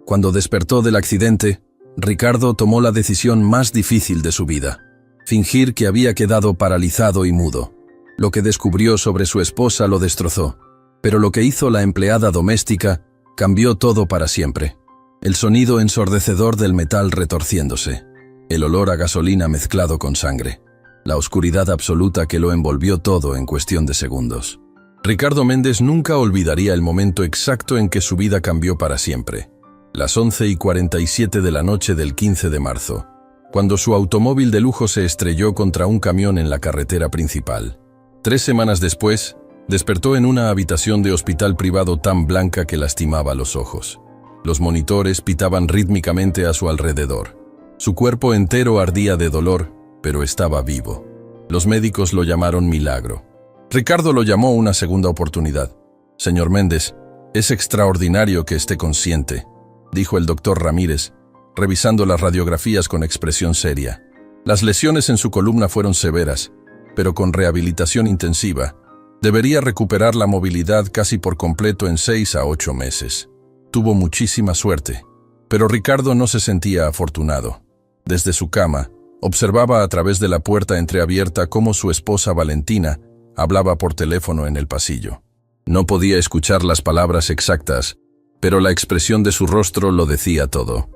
Cuando despertó del accidente, Ricardo tomó la decisión más difícil de su vida: fingir que había quedado paralizado y mudo. Lo que descubrió sobre su esposa lo destrozó, pero lo que hizo la empleada doméstica cambió todo para siempre. El sonido ensordecedor del metal retorciéndose, el olor a gasolina mezclado con sangre, la oscuridad absoluta que lo envolvió todo en cuestión de segundos. Ricardo Méndez nunca olvidaría el momento exacto en que su vida cambió para siempre. Las 11:47 de la noche del 15 de marzo, cuando su automóvil de lujo se estrelló contra un camión en la carretera principal. 3 semanas después, despertó en una habitación de hospital privado tan blanca que lastimaba los ojos. Los monitores pitaban rítmicamente a su alrededor. Su cuerpo entero ardía de dolor, pero estaba vivo. Los médicos lo llamaron milagro. Ricardo lo llamó una segunda oportunidad. «Señor Méndez, es extraordinario que esté consciente», dijo el doctor Ramírez, revisando las radiografías con expresión seria. Las lesiones en su columna fueron severas, pero con rehabilitación intensiva, debería recuperar la movilidad casi por completo en 6 a 8 meses. Tuvo muchísima suerte, pero Ricardo no se sentía afortunado. Desde su cama, observaba a través de la puerta entreabierta cómo su esposa Valentina hablaba por teléfono en el pasillo. No podía escuchar las palabras exactas, pero la expresión de su rostro lo decía todo.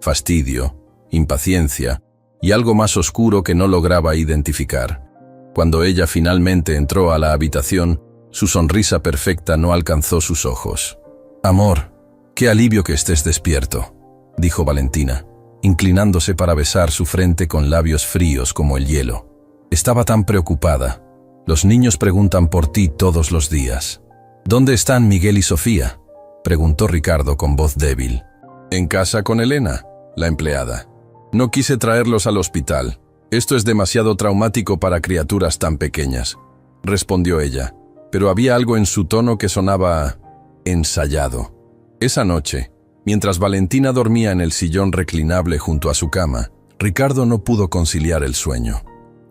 Fastidio, impaciencia y algo más oscuro que no lograba identificar. Cuando ella finalmente entró a la habitación, su sonrisa perfecta no alcanzó sus ojos. «Amor, qué alivio que estés despierto», dijo Valentina, inclinándose para besar su frente con labios fríos como el hielo. Estaba tan preocupada. «Los niños preguntan por ti todos los días». «¿Dónde están Miguel y Sofía?», preguntó Ricardo con voz débil. «En casa con Elena», la empleada. «No quise traerlos al hospital. Esto es demasiado traumático para criaturas tan pequeñas», respondió ella, pero había algo en su tono que sonaba ensayado. Esa noche, mientras Valentina dormía en el sillón reclinable junto a su cama, Ricardo no pudo conciliar el sueño.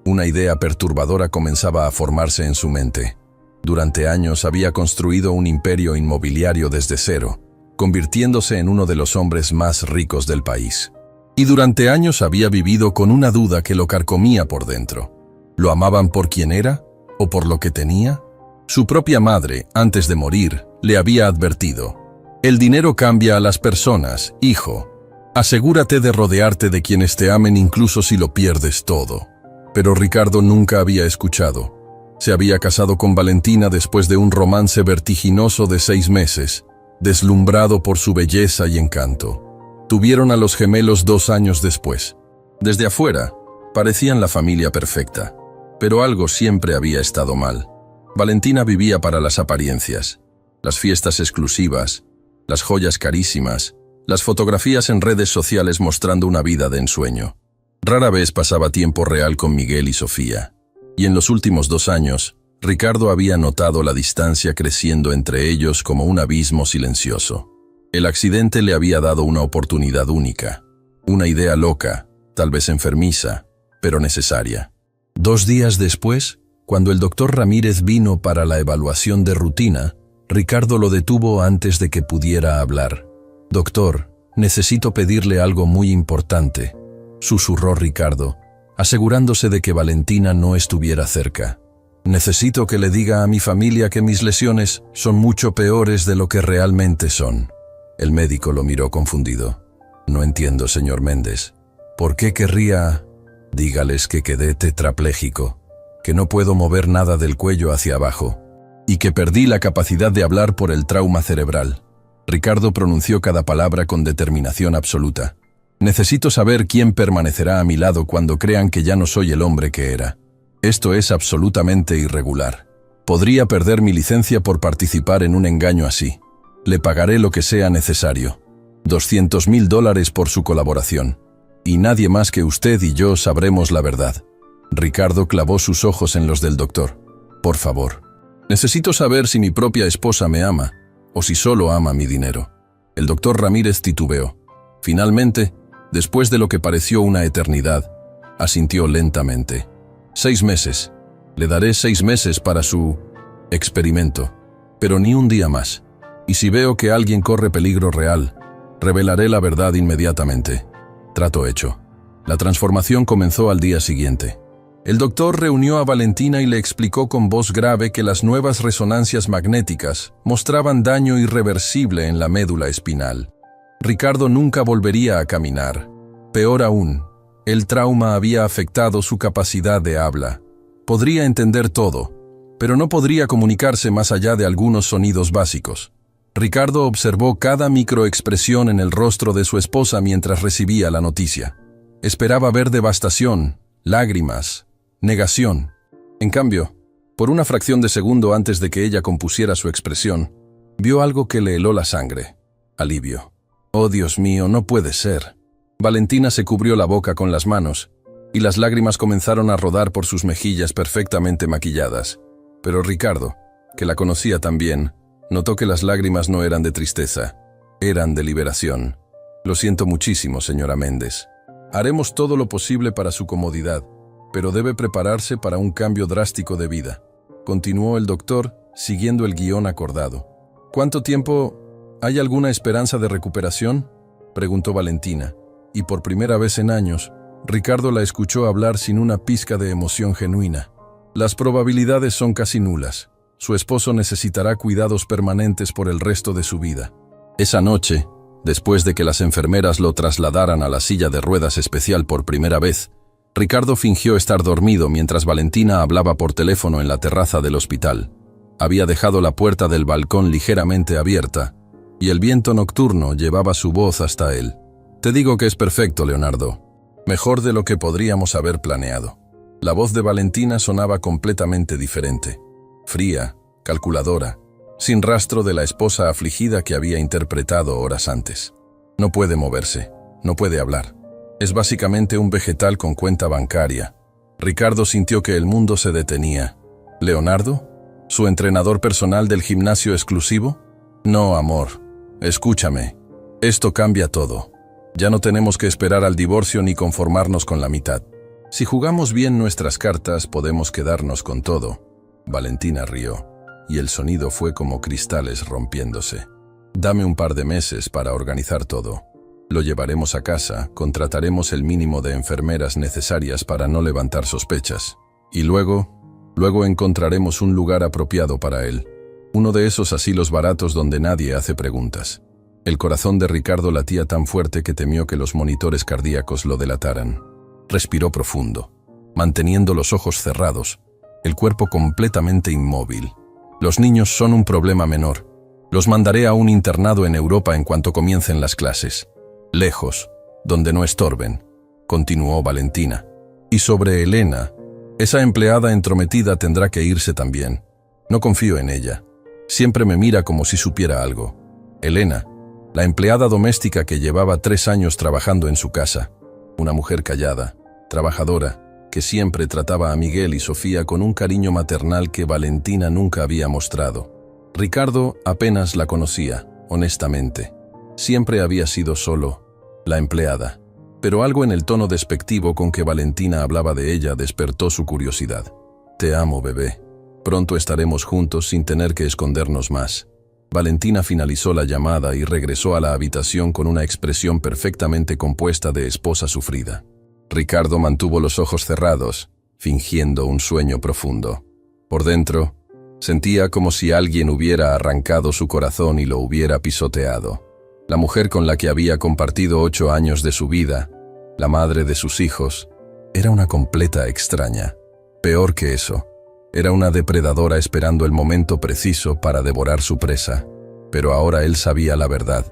Una idea perturbadora comenzaba a formarse en su mente. Durante años había construido un imperio inmobiliario desde cero, convirtiéndose en uno de los hombres más ricos del país. Y durante años había vivido con una duda que lo carcomía por dentro. ¿Lo amaban por quien era o por lo que tenía? Su propia madre, antes de morir, le había advertido: «El dinero cambia a las personas, hijo. Asegúrate de rodearte de quienes te amen incluso si lo pierdes todo». Pero Ricardo nunca había escuchado. Se había casado con Valentina después de un romance vertiginoso de 6 meses, deslumbrado por su belleza y encanto. Tuvieron a los gemelos 2 años después. Desde afuera, parecían la familia perfecta, pero algo siempre había estado mal. Valentina vivía para las apariencias, las fiestas exclusivas, las joyas carísimas, las fotografías en redes sociales mostrando una vida de ensueño. Rara vez pasaba tiempo real con Miguel y Sofía, y en los últimos 2 años, Ricardo había notado la distancia creciendo entre ellos como un abismo silencioso. El accidente le había dado una oportunidad única, una idea loca, tal vez enfermiza, pero necesaria. 2 días después, cuando el doctor Ramírez vino para la evaluación de rutina, Ricardo lo detuvo antes de que pudiera hablar. «Doctor, necesito pedirle algo muy importante», susurró Ricardo, asegurándose de que Valentina no estuviera cerca. «Necesito que le diga a mi familia que mis lesiones son mucho peores de lo que realmente son». El médico lo miró confundido. «No entiendo, señor Méndez. ¿Por qué querría...?» «Dígales que quedé tetrapléjico, que no puedo mover nada del cuello hacia abajo, y que perdí la capacidad de hablar por el trauma cerebral». Ricardo pronunció cada palabra con determinación absoluta. «Necesito saber quién permanecerá a mi lado cuando crean que ya no soy el hombre que era. Esto es absolutamente irregular. Podría perder mi licencia por participar en un engaño así. Le pagaré lo que sea necesario. $200.000 por su colaboración. Y nadie más que usted y yo sabremos la verdad». Ricardo clavó sus ojos en los del doctor. «Por favor. Necesito saber si mi propia esposa me ama, o si solo ama mi dinero». El doctor Ramírez titubeó. Finalmente, después de lo que pareció una eternidad, asintió lentamente. 6 meses. Le daré 6 meses para su experimento, pero ni un día más. Y si veo que alguien corre peligro real, Revelaré la verdad inmediatamente. Trato hecho. La transformación comenzó al día siguiente. El doctor reunió a Valentina y le explicó con voz grave que las nuevas resonancias magnéticas mostraban daño irreversible en la médula espinal. Ricardo nunca volvería a caminar. Peor aún, el trauma había afectado su capacidad de habla. Podría entender todo, pero no podría comunicarse más allá de algunos sonidos básicos. Ricardo observó cada microexpresión en el rostro de su esposa mientras recibía la noticia. Esperaba ver devastación, lágrimas, negación. En cambio, por una fracción de segundo antes de que ella compusiera su expresión, vio algo que le heló la sangre. Alivio. Oh, Dios mío, no puede ser. Valentina se cubrió la boca con las manos, y las lágrimas comenzaron a rodar por sus mejillas perfectamente maquilladas. Pero Ricardo, que la conocía tan bien, notó que las lágrimas no eran de tristeza, eran de liberación. Lo siento muchísimo, señora Méndez. Haremos todo lo posible para su comodidad, pero debe prepararse para un cambio drástico de vida. Continuó el doctor, siguiendo el guión acordado. ¿Cuánto tiempo? ¿Hay alguna esperanza de recuperación?, preguntó Valentina, y por primera vez en años, Ricardo la escuchó hablar sin una pizca de emoción genuina. Las probabilidades son casi nulas. Su esposo necesitará cuidados permanentes por el resto de su vida. Esa noche, después de que las enfermeras lo trasladaran a la silla de ruedas especial por primera vez, Ricardo fingió estar dormido mientras Valentina hablaba por teléfono en la terraza del hospital. Había dejado la puerta del balcón ligeramente abierta, y el viento nocturno llevaba su voz hasta él. Te digo que es perfecto, Leonardo. Mejor de lo que podríamos haber planeado. La voz de Valentina sonaba completamente diferente. Fría, calculadora, sin rastro de la esposa afligida que había interpretado horas antes. No puede moverse, no puede hablar. Es básicamente un vegetal con cuenta bancaria. Ricardo sintió que el mundo se detenía. ¿Leonardo? ¿Su entrenador personal del gimnasio exclusivo? No, amor. Escúchame. Esto cambia todo. Ya no tenemos que esperar al divorcio ni conformarnos con la mitad. Si jugamos bien nuestras cartas, podemos quedarnos con todo. Valentina rió, y el sonido fue como cristales rompiéndose. Dame un par de meses para organizar todo. Lo llevaremos a casa, contrataremos el mínimo de enfermeras necesarias para no levantar sospechas. Y luego encontraremos un lugar apropiado para él. Uno de esos asilos baratos donde nadie hace preguntas. El corazón de Ricardo latía tan fuerte que temió que los monitores cardíacos lo delataran. Respiró profundo, manteniendo los ojos cerrados, el cuerpo completamente inmóvil. Los niños son un problema menor. Los mandaré a un internado en Europa en cuanto comiencen las clases. Lejos, donde no estorben, continuó Valentina. Y sobre Elena, esa empleada entrometida tendrá que irse también. No confío en ella. Siempre me mira como si supiera algo. Elena, la empleada doméstica que llevaba 3 años trabajando en su casa. Una mujer callada, trabajadora, que siempre trataba a Miguel y Sofía con un cariño maternal que Valentina nunca había mostrado. Ricardo apenas la conocía, honestamente. Siempre había sido solo la empleada. Pero algo en el tono despectivo con que Valentina hablaba de ella despertó su curiosidad. Te amo, bebé. Pronto estaremos juntos sin tener que escondernos más. Valentina finalizó la llamada y regresó a la habitación con una expresión perfectamente compuesta de esposa sufrida. Ricardo mantuvo los ojos cerrados, fingiendo un sueño profundo. Por dentro, sentía como si alguien hubiera arrancado su corazón y lo hubiera pisoteado. La mujer con la que había compartido 8 años de su vida, la madre de sus hijos, era una completa extraña. Peor que eso, era una depredadora esperando el momento preciso para devorar su presa. Pero ahora él sabía la verdad,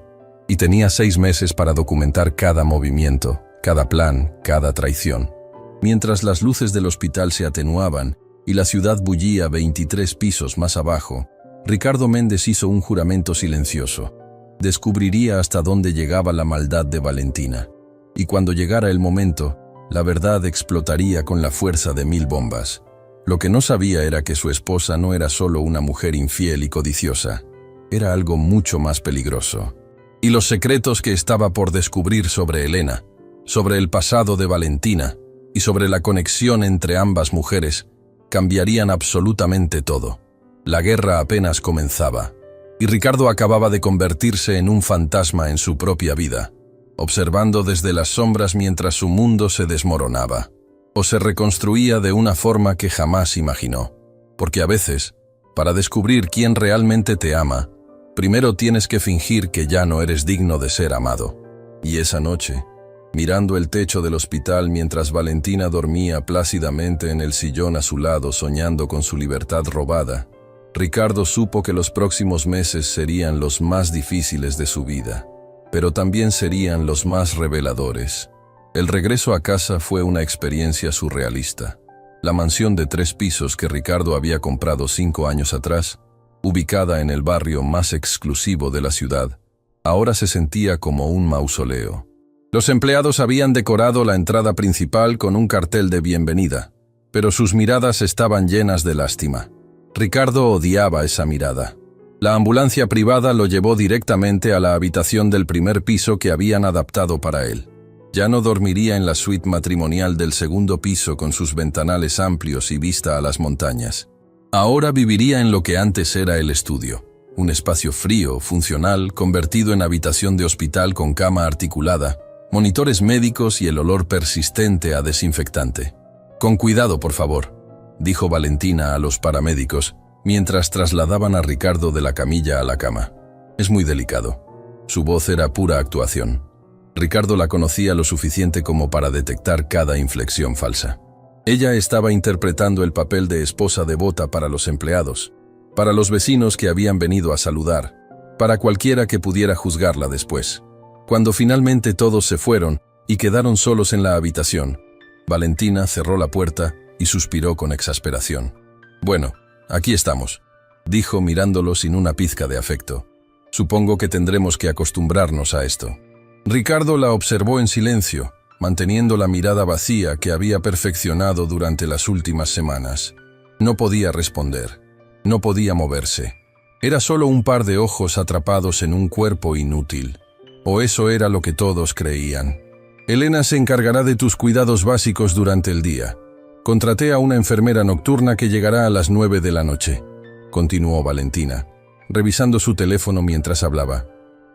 y tenía 6 meses para documentar cada movimiento, cada plan, cada traición. Mientras las luces del hospital se atenuaban y la ciudad bullía 23 pisos más abajo, Ricardo Méndez hizo un juramento silencioso. Descubriría hasta dónde llegaba la maldad de Valentina. Y cuando llegara el momento, la verdad explotaría con la fuerza de 1000 bombas. Lo que no sabía era que su esposa no era solo una mujer infiel y codiciosa, era algo mucho más peligroso. Y los secretos que estaba por descubrir sobre Elena, sobre el pasado de Valentina y sobre la conexión entre ambas mujeres, cambiarían absolutamente todo. La guerra apenas comenzaba, y Ricardo acababa de convertirse en un fantasma en su propia vida, observando desde las sombras mientras su mundo se desmoronaba, o se reconstruía de una forma que jamás imaginó. Porque a veces, para descubrir quién realmente te ama, primero tienes que fingir que ya no eres digno de ser amado. Y esa noche, mirando el techo del hospital mientras Valentina dormía plácidamente en el sillón a su lado soñando con su libertad robada, Ricardo supo que los próximos meses serían los más difíciles de su vida, pero también serían los más reveladores. El regreso a casa fue una experiencia surrealista. La mansión de 3 pisos que Ricardo había comprado 5 años atrás, ubicada en el barrio más exclusivo de la ciudad, ahora se sentía como un mausoleo. Los empleados habían decorado la entrada principal con un cartel de bienvenida, pero sus miradas estaban llenas de lástima. Ricardo odiaba esa mirada. La ambulancia privada lo llevó directamente a la habitación del primer piso que habían adaptado para él. Ya no dormiría en la suite matrimonial del segundo piso con sus ventanales amplios y vista a las montañas. Ahora viviría en lo que antes era el estudio, un espacio frío, funcional, convertido en habitación de hospital con cama articulada, monitores médicos y el olor persistente a desinfectante. «Con cuidado, por favor», dijo Valentina a los paramédicos, mientras trasladaban a Ricardo de la camilla a la cama. «Es muy delicado». Su voz era pura actuación. Ricardo la conocía lo suficiente como para detectar cada inflexión falsa. Ella estaba interpretando el papel de esposa devota para los empleados, para los vecinos que habían venido a saludar, para cualquiera que pudiera juzgarla después. Cuando finalmente todos se fueron y quedaron solos en la habitación, Valentina cerró la puerta y suspiró con exasperación. «Bueno, aquí estamos», dijo mirándolo sin una pizca de afecto. «Supongo que tendremos que acostumbrarnos a esto». Ricardo la observó en silencio, manteniendo la mirada vacía que había perfeccionado durante las últimas semanas. No podía responder, no podía moverse. Era solo un par de ojos atrapados en un cuerpo inútil. O eso era lo que todos creían. «Elena se encargará de tus cuidados básicos durante el día. Contraté a una enfermera nocturna que llegará a las 9 de la noche», continuó Valentina, revisando su teléfono mientras hablaba.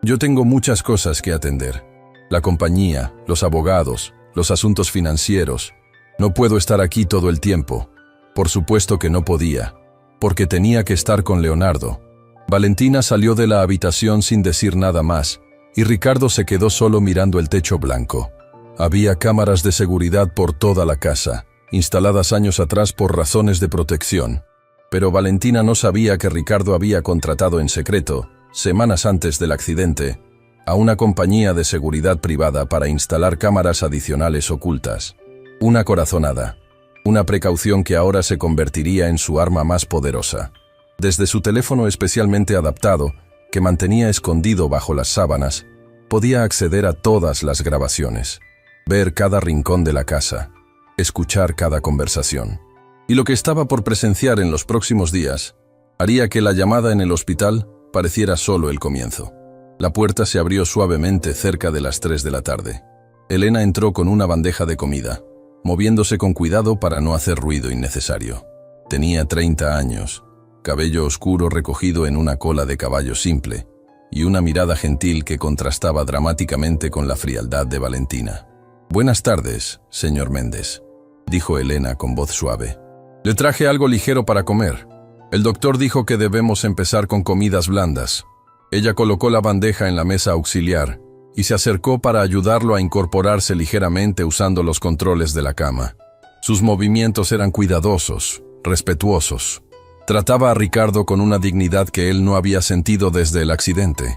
«Yo tengo muchas cosas que atender. La compañía, los abogados, los asuntos financieros. No puedo estar aquí todo el tiempo». Por supuesto que no podía, porque tenía que estar con Leonardo. Valentina salió de la habitación sin decir nada más, y Ricardo se quedó solo mirando el techo blanco. Había cámaras de seguridad por toda la casa, instaladas años atrás por razones de protección. Pero Valentina no sabía que Ricardo había contratado en secreto, semanas antes del accidente, a una compañía de seguridad privada para instalar cámaras adicionales ocultas. Una corazonada, una precaución que ahora se convertiría en su arma más poderosa. Desde su teléfono especialmente adaptado, que mantenía escondido bajo las sábanas, podía acceder a todas las grabaciones, ver cada rincón de la casa, escuchar cada conversación. Y lo que estaba por presenciar en los próximos días haría que la llamada en el hospital pareciera solo el comienzo. La puerta se abrió suavemente cerca de las 3 de la tarde. Elena entró con una bandeja de comida, moviéndose con cuidado para no hacer ruido innecesario. Tenía 30 años, cabello oscuro recogido en una cola de caballo simple, y una mirada gentil que contrastaba dramáticamente con la frialdad de Valentina. «Buenas tardes, señor Méndez», dijo Elena con voz suave. «Le traje algo ligero para comer. El doctor dijo que debemos empezar con comidas blandas». Ella colocó la bandeja en la mesa auxiliar y se acercó para ayudarlo a incorporarse ligeramente usando los controles de la cama. Sus movimientos eran cuidadosos, respetuosos. Trataba a Ricardo con una dignidad que él no había sentido desde el accidente.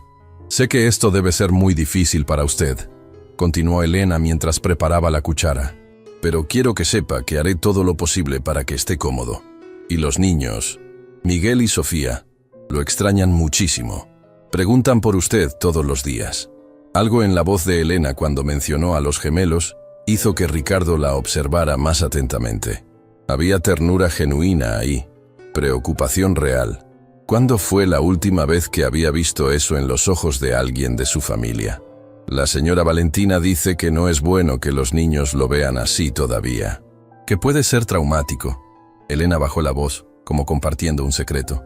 «Sé que esto debe ser muy difícil para usted», continuó Elena mientras preparaba la cuchara. «Pero quiero que sepa que haré todo lo posible para que esté cómodo. Y los niños, Miguel y Sofía, lo extrañan muchísimo. Preguntan por usted todos los días». Algo en la voz de Elena cuando mencionó a los gemelos hizo que Ricardo la observara más atentamente. Había ternura genuina ahí, preocupación real. ¿Cuándo fue la última vez que había visto eso en los ojos de alguien de su familia? La señora Valentina dice que no es bueno que los niños lo vean así todavía, que puede ser traumático. Elena bajó la voz, como compartiendo un secreto.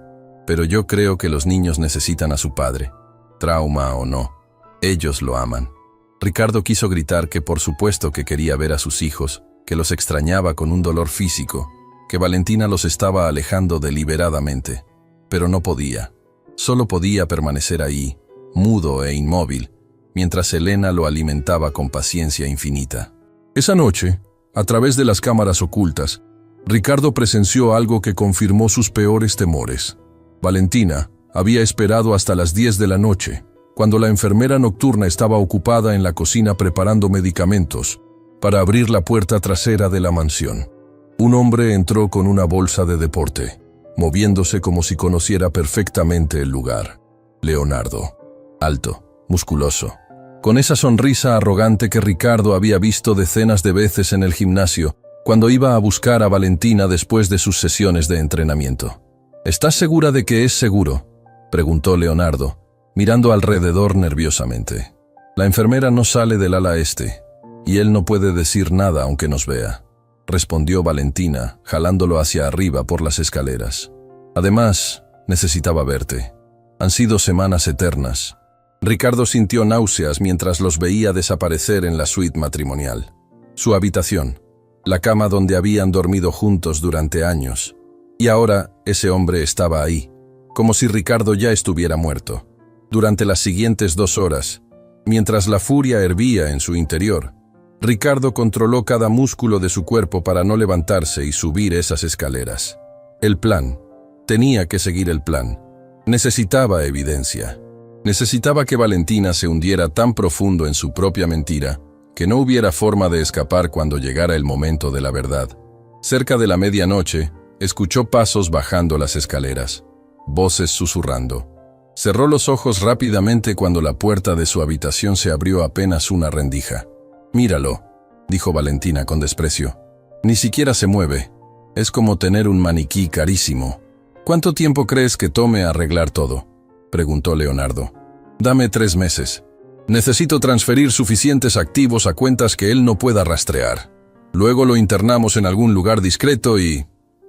Pero yo creo que los niños necesitan a su padre. Trauma o no, ellos lo aman. Ricardo quiso gritar que por supuesto que quería ver a sus hijos, que los extrañaba con un dolor físico, que Valentina los estaba alejando deliberadamente. Pero no podía. Solo podía permanecer ahí, mudo e inmóvil, mientras Elena lo alimentaba con paciencia infinita. Esa noche, a través de las cámaras ocultas, Ricardo presenció algo que confirmó sus peores temores. Valentina había esperado hasta las 10 de la noche, cuando la enfermera nocturna estaba ocupada en la cocina preparando medicamentos, para abrir la puerta trasera de la mansión. Un hombre entró con una bolsa de deporte, moviéndose como si conociera perfectamente el lugar. Leonardo. Alto, musculoso, con esa sonrisa arrogante que Ricardo había visto decenas de veces en el gimnasio, cuando iba a buscar a Valentina después de sus sesiones de entrenamiento. ¿Estás segura de que es seguro?, preguntó Leonardo, mirando alrededor nerviosamente. La enfermera no sale del ala este, y él no puede decir nada aunque nos vea, respondió Valentina, jalándolo hacia arriba por las escaleras. Además, necesitaba verte. Han sido semanas eternas. Ricardo sintió náuseas mientras los veía desaparecer en la suite matrimonial. Su habitación, la cama donde habían dormido juntos durante años. Y ahora ese hombre estaba ahí, como si Ricardo ya estuviera muerto. Durante las siguientes 2 horas, mientras la furia hervía en su interior, Ricardo controló cada músculo de su cuerpo para no levantarse y subir esas escaleras. El plan. Tenía que seguir el plan. Necesitaba evidencia. Necesitaba que Valentina se hundiera tan profundo en su propia mentira que no hubiera forma de escapar cuando llegara el momento de la verdad. Cerca de la medianoche, escuchó pasos bajando las escaleras, voces susurrando. Cerró los ojos rápidamente cuando la puerta de su habitación se abrió apenas una rendija. «Míralo», dijo Valentina con desprecio. «Ni siquiera se mueve. Es como tener un maniquí carísimo». «¿Cuánto tiempo crees que tome arreglar todo?», preguntó Leonardo. «Dame 3 meses. Necesito transferir suficientes activos a cuentas que él no pueda rastrear. Luego lo internamos en algún lugar discreto y...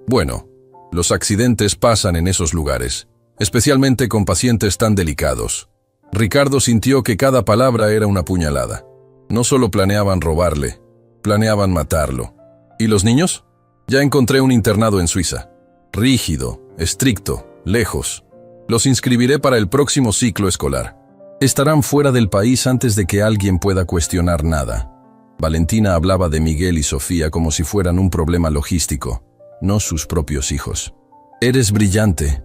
bueno, los accidentes pasan en esos lugares, especialmente con pacientes tan delicados». Ricardo sintió que cada palabra era una puñalada. No solo planeaban robarle, planeaban matarlo. ¿Y los niños? Ya encontré un internado en Suiza. Rígido, estricto, lejos. Los inscribiré para el próximo ciclo escolar. Estarán fuera del país antes de que alguien pueda cuestionar nada. Valentina hablaba de Miguel y Sofía como si fueran un problema logístico, no sus propios hijos. «Eres brillante,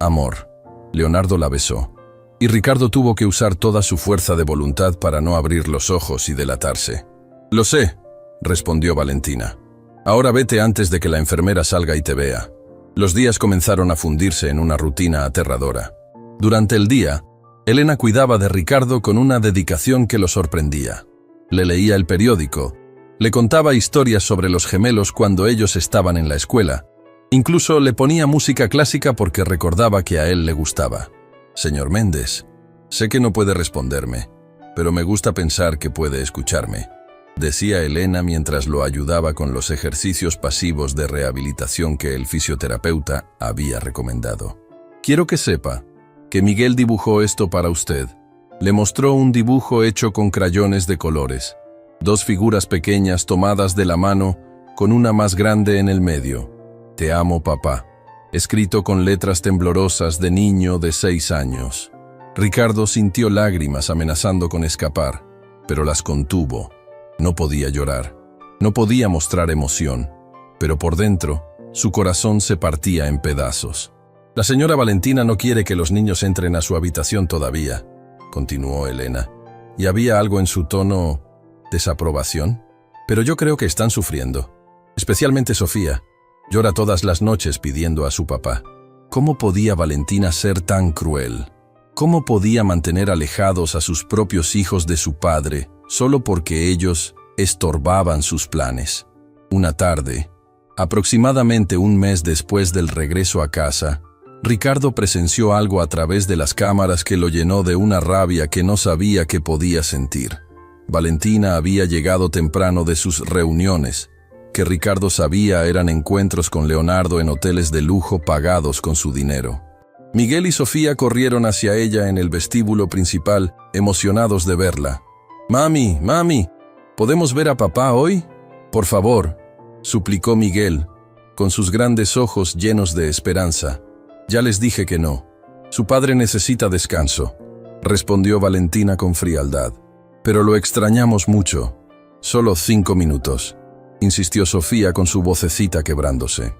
amor». Leonardo la besó, y Ricardo tuvo que usar toda su fuerza de voluntad para no abrir los ojos y delatarse. «Lo sé», respondió Valentina. «Ahora vete antes de que la enfermera salga y te vea». Los días comenzaron a fundirse en una rutina aterradora. Durante el día, Elena cuidaba de Ricardo con una dedicación que lo sorprendía. Le leía el periódico, le contaba historias sobre los gemelos cuando ellos estaban en la escuela. Incluso le ponía música clásica porque recordaba que a él le gustaba. «Señor Méndez, sé que no puede responderme, pero me gusta pensar que puede escucharme», decía Elena mientras lo ayudaba con los ejercicios pasivos de rehabilitación que el fisioterapeuta había recomendado. «Quiero que sepa que Miguel dibujó esto para usted». Le mostró un dibujo hecho con crayones de colores. 2 figuras pequeñas tomadas de la mano, con una más grande en el medio. «Te amo, papá», escrito con letras temblorosas de niño de 6 años. Ricardo sintió lágrimas amenazando con escapar, pero las contuvo. No podía llorar, no podía mostrar emoción, pero por dentro, su corazón se partía en pedazos. «La señora Valentina no quiere que los niños entren a su habitación todavía», continuó Elena, y había algo en su tono... ¿desaprobación? «Pero yo creo que están sufriendo. Especialmente Sofía. Llora todas las noches pidiendo a su papá». ¿Cómo podía Valentina ser tan cruel? ¿Cómo podía mantener alejados a sus propios hijos de su padre solo porque ellos estorbaban sus planes? Una tarde, aproximadamente un mes después del regreso a casa, Ricardo presenció algo a través de las cámaras que lo llenó de una rabia que no sabía que podía sentir. Valentina había llegado temprano de sus reuniones, que Ricardo sabía eran encuentros con Leonardo en hoteles de lujo pagados con su dinero. Miguel y Sofía corrieron hacia ella en el vestíbulo principal, emocionados de verla. «Mami, mami, ¿podemos ver a papá hoy? Por favor», suplicó Miguel, con sus grandes ojos llenos de esperanza. «Ya les dije que no. Su padre necesita descanso», respondió Valentina con frialdad. «Pero lo extrañamos mucho. Solo 5 minutos», insistió Sofía con su vocecita quebrándose.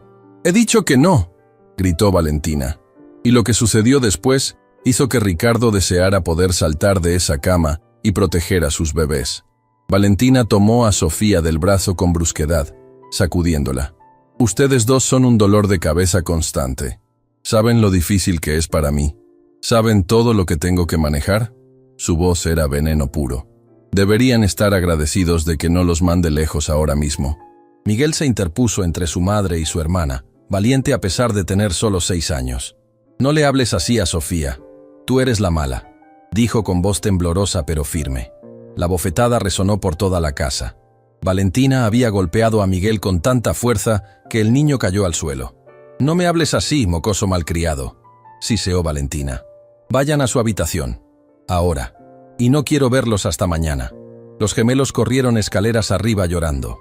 «He dicho que no», gritó Valentina. Y lo que sucedió después hizo que Ricardo deseara poder saltar de esa cama y proteger a sus bebés. Valentina tomó a Sofía del brazo con brusquedad, sacudiéndola. «Ustedes dos son un dolor de cabeza constante. ¿Saben lo difícil que es para mí? ¿Saben todo lo que tengo que manejar?». Su voz era veneno puro. «Deberían estar agradecidos de que no los mande lejos ahora mismo». Miguel se interpuso entre su madre y su hermana, valiente a pesar de tener solo 6 años. «No le hables así a Sofía. Tú eres la mala», dijo con voz temblorosa pero firme. La bofetada resonó por toda la casa. Valentina había golpeado a Miguel con tanta fuerza que el niño cayó al suelo. «No me hables así, mocoso malcriado», siseó Valentina. «Vayan a su habitación. Ahora. Y no quiero verlos hasta mañana». Los gemelos corrieron escaleras arriba llorando.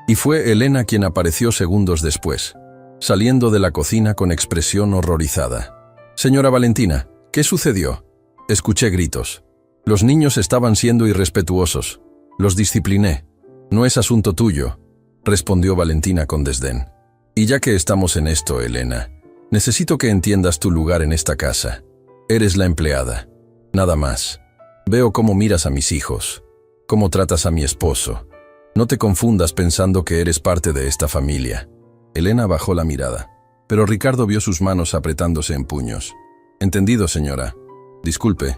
Y fue Elena quien apareció segundos después, saliendo de la cocina con expresión horrorizada. «Señora Valentina, ¿qué sucedió?». Escuché gritos. «Los niños estaban siendo irrespetuosos. Los discipliné. No es asunto tuyo», respondió Valentina con desdén. «Y ya que estamos en esto, Elena, necesito que entiendas tu lugar en esta casa. Eres la empleada. Nada más. Veo cómo miras a mis hijos, cómo tratas a mi esposo. No te confundas pensando que eres parte de esta familia». Elena bajó la mirada, pero Ricardo vio sus manos apretándose en puños. «Entendido, señora. Disculpe.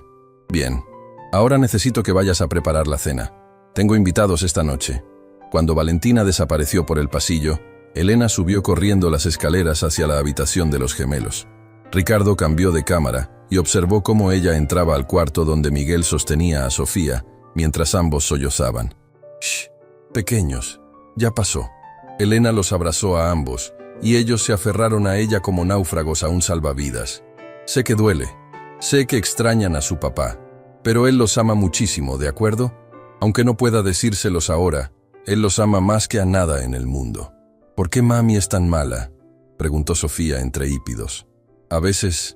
Bien. Ahora necesito que vayas a preparar la cena. Tengo invitados esta noche». Cuando Valentina desapareció por el pasillo, Elena subió corriendo las escaleras hacia la habitación de los gemelos. Ricardo cambió de cámara y observó cómo ella entraba al cuarto donde Miguel sostenía a Sofía, mientras ambos sollozaban. «Shh, pequeños, ya pasó». Elena los abrazó a ambos, y ellos se aferraron a ella como náufragos a un salvavidas. «Sé que duele, sé que extrañan a su papá, pero él los ama muchísimo, ¿de acuerdo? Aunque no pueda decírselos ahora, él los ama más que a nada en el mundo». «¿Por qué mami es tan mala?», preguntó Sofía entre hípidos. A veces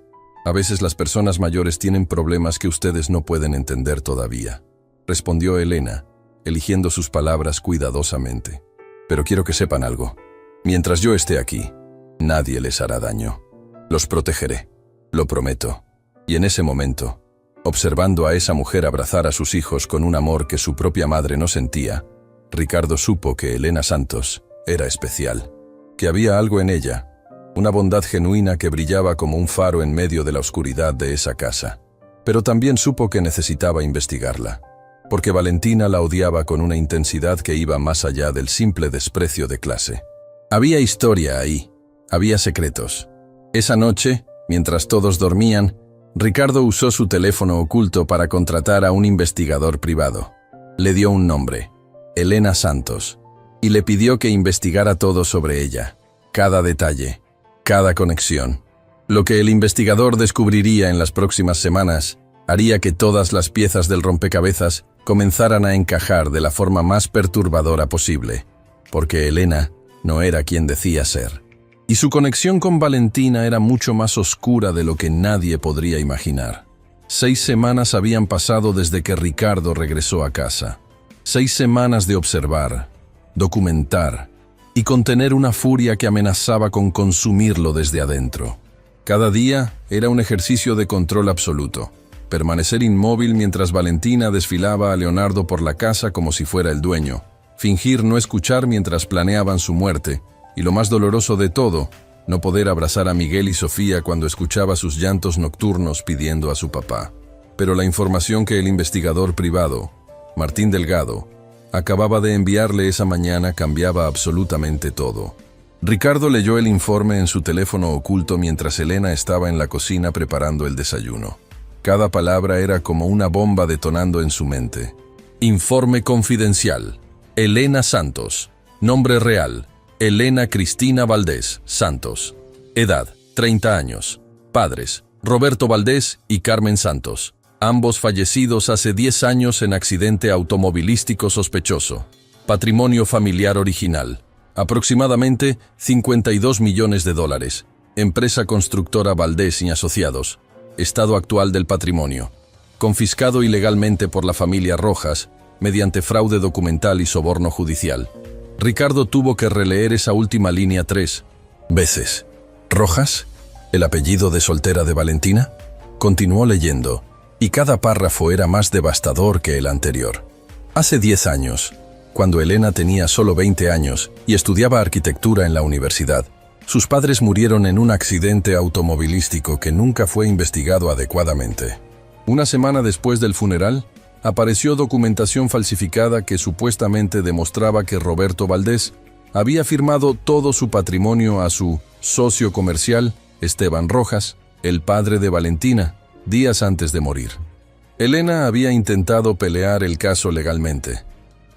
las personas mayores tienen problemas que ustedes no pueden entender todavía», respondió Elena, eligiendo sus palabras cuidadosamente. «Pero quiero que sepan algo. Mientras yo esté aquí, nadie les hará daño. Los protegeré, lo prometo». Y en ese momento, observando a esa mujer abrazar a sus hijos con un amor que su propia madre no sentía, Ricardo supo que Elena Santos era especial, que había algo en ella, una bondad genuina que brillaba como un faro en medio de la oscuridad de esa casa. Pero también supo que necesitaba investigarla, porque Valentina la odiaba con una intensidad que iba más allá del simple desprecio de clase. Había historia ahí, había secretos. Esa noche, mientras todos dormían, Ricardo usó su teléfono oculto para contratar a un investigador privado. Le dio un nombre, Elena Santos, y le pidió que investigara todo sobre ella, cada detalle, cada conexión. Lo que el investigador descubriría en las próximas semanas haría que todas las piezas del rompecabezas comenzaran a encajar de la forma más perturbadora posible, porque Elena no era quien decía ser. Y su conexión con Valentina era mucho más oscura de lo que nadie podría imaginar. 6 semanas habían pasado desde que Ricardo regresó a casa. 6 semanas de observar, documentar y contener una furia que amenazaba con consumirlo desde adentro. Cada día era un ejercicio de control absoluto. Permanecer inmóvil mientras Valentina desfilaba a Leonardo por la casa como si fuera el dueño. Fingir no escuchar mientras planeaban su muerte. Y lo más doloroso de todo, no poder abrazar a Miguel y Sofía cuando escuchaba sus llantos nocturnos pidiendo a su papá. Pero la información que el investigador privado, Martín Delgado, acababa de enviarle esa mañana cambiaba absolutamente todo. Ricardo leyó el informe en su teléfono oculto mientras Elena estaba en la cocina preparando el desayuno. Cada palabra era como una bomba detonando en su mente. Informe confidencial. Elena Santos. Nombre real. Elena Cristina Valdés Santos. Edad, 30 años. Padres, Roberto Valdés y Carmen Santos, ambos fallecidos hace 10 años en accidente automovilístico sospechoso. Patrimonio familiar original, aproximadamente $52 millones. Empresa constructora Valdés y Asociados. Estado actual del patrimonio. Confiscado ilegalmente por la familia Rojas, mediante fraude documental y soborno judicial. Ricardo tuvo que releer esa última línea 3 veces. ¿Rojas? ¿El apellido de soltera de Valentina? Continuó leyendo, y cada párrafo era más devastador que el anterior. Hace 10 años, cuando Elena tenía solo 20 años y estudiaba arquitectura en la universidad, sus padres murieron en un accidente automovilístico que nunca fue investigado adecuadamente. Una semana después del funeral, apareció documentación falsificada que supuestamente demostraba que Roberto Valdés había firmado todo su patrimonio a su socio comercial, Esteban Rojas, el padre de Valentina, días antes de morir. Elena había intentado pelear el caso legalmente,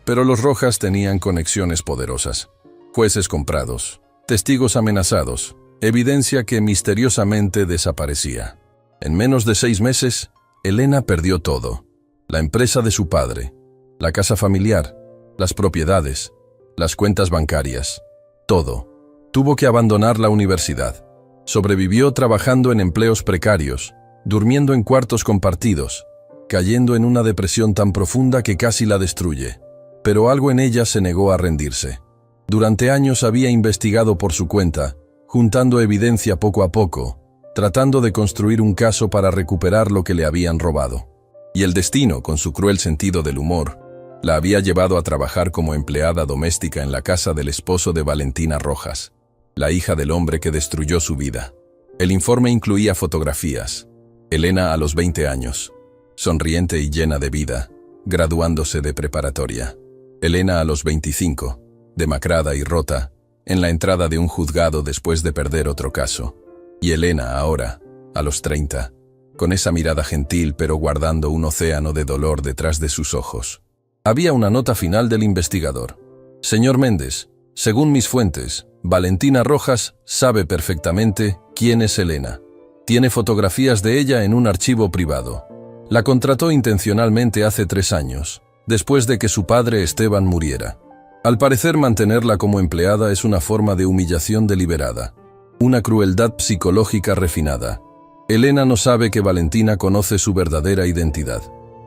pero los Rojas tenían conexiones poderosas, jueces comprados, testigos amenazados, evidencia que misteriosamente desaparecía. En menos de 6 meses, Elena perdió todo: la empresa de su padre, la casa familiar, las propiedades, las cuentas bancarias, todo. Tuvo que abandonar la universidad. Sobrevivió trabajando en empleos precarios, durmiendo en cuartos compartidos, cayendo en una depresión tan profunda que casi la destruye. Pero algo en ella se negó a rendirse. Durante años había investigado por su cuenta, juntando evidencia poco a poco, tratando de construir un caso para recuperar lo que le habían robado. Y el destino, con su cruel sentido del humor, la había llevado a trabajar como empleada doméstica en la casa del esposo de Valentina Rojas, la hija del hombre que destruyó su vida. El informe incluía fotografías. Elena a los 20 años, sonriente y llena de vida, graduándose de preparatoria. Elena a los 25, demacrada y rota, en la entrada de un juzgado después de perder otro caso. Y Elena ahora, a los 30, con esa mirada gentil pero guardando un océano de dolor detrás de sus ojos. Había una nota final del investigador. Señor Méndez, según mis fuentes, Valentina Rojas sabe perfectamente quién es Elena. Tiene fotografías de ella en un archivo privado. La contrató intencionalmente hace 3 años, después de que su padre Esteban muriera. Al parecer, mantenerla como empleada es una forma de humillación deliberada, una crueldad psicológica refinada. Elena no sabe que Valentina conoce su verdadera identidad.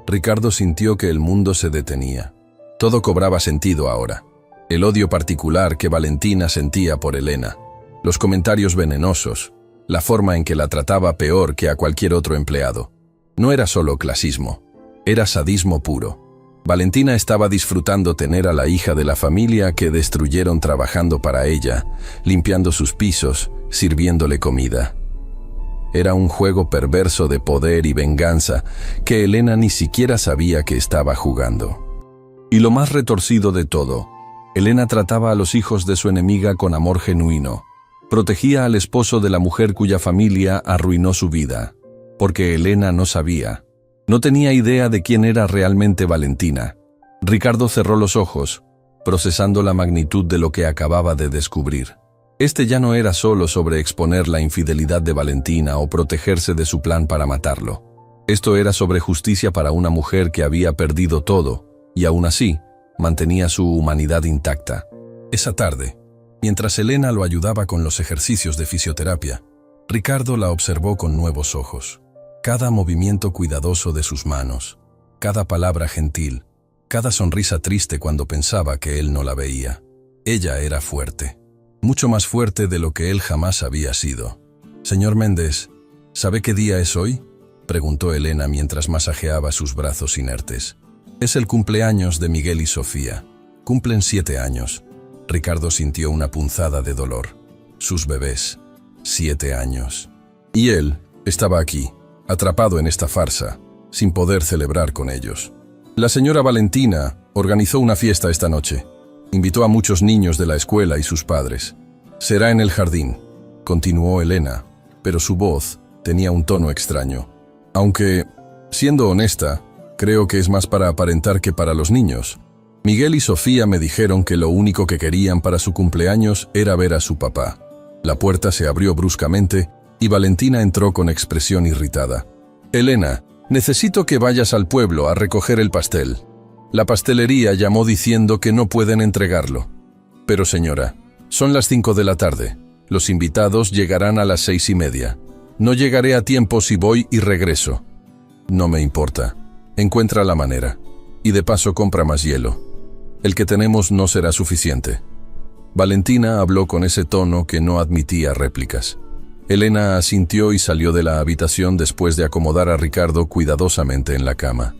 Ricardo sintió que el mundo se detenía. Todo cobraba sentido ahora. El odio particular que Valentina sentía por Elena, los comentarios venenosos, la forma en que la trataba peor que a cualquier otro empleado. No era solo clasismo, era sadismo puro. Valentina estaba disfrutando tener a la hija de la familia que destruyeron trabajando para ella, limpiando sus pisos, sirviéndole comida. Era un juego perverso de poder y venganza que Elena ni siquiera sabía que estaba jugando. Y lo más retorcido de todo, Elena trataba a los hijos de su enemiga con amor genuino. Protegía al esposo de la mujer cuya familia arruinó su vida, porque Elena no sabía. No tenía idea de quién era realmente Valentina. Ricardo cerró los ojos, procesando la magnitud de lo que acababa de descubrir. Este ya no era solo sobre exponer la infidelidad de Valentina o protegerse de su plan para matarlo. Esto era sobre justicia para una mujer que había perdido todo, y aún así, mantenía su humanidad intacta. Esa tarde, mientras Elena lo ayudaba con los ejercicios de fisioterapia, Ricardo la observó con nuevos ojos. Cada movimiento cuidadoso de sus manos, cada palabra gentil, cada sonrisa triste cuando pensaba que él no la veía. Ella era fuerte, mucho más fuerte de lo que él jamás había sido. «Señor Méndez, ¿sabe qué día es hoy?», preguntó Elena mientras masajeaba sus brazos inertes. «Es el cumpleaños de Miguel y Sofía. Cumplen 7 años». Ricardo sintió una punzada de dolor. Sus bebés, 7 años. Y él estaba aquí, atrapado en esta farsa, sin poder celebrar con ellos. La señora Valentina organizó una fiesta esta noche. Invitó a muchos niños de la escuela y sus padres. «Será en el jardín», continuó Elena, pero su voz tenía un tono extraño. «Aunque, siendo honesta, creo que es más para aparentar que para los niños. Miguel y Sofía me dijeron que lo único que querían para su cumpleaños era ver a su papá». La puerta se abrió bruscamente y Valentina entró con expresión irritada. «Elena, necesito que vayas al pueblo a recoger el pastel». La pastelería llamó diciendo que no pueden entregarlo. «Pero señora, son las 5 de la tarde. Los invitados llegarán a las 6:30. No llegaré a tiempo si voy y regreso». «No me importa. Encuentra la manera. Y de paso compra más hielo. El que tenemos no será suficiente». Valentina habló con ese tono que no admitía réplicas. Elena asintió y salió de la habitación después de acomodar a Ricardo cuidadosamente en la cama.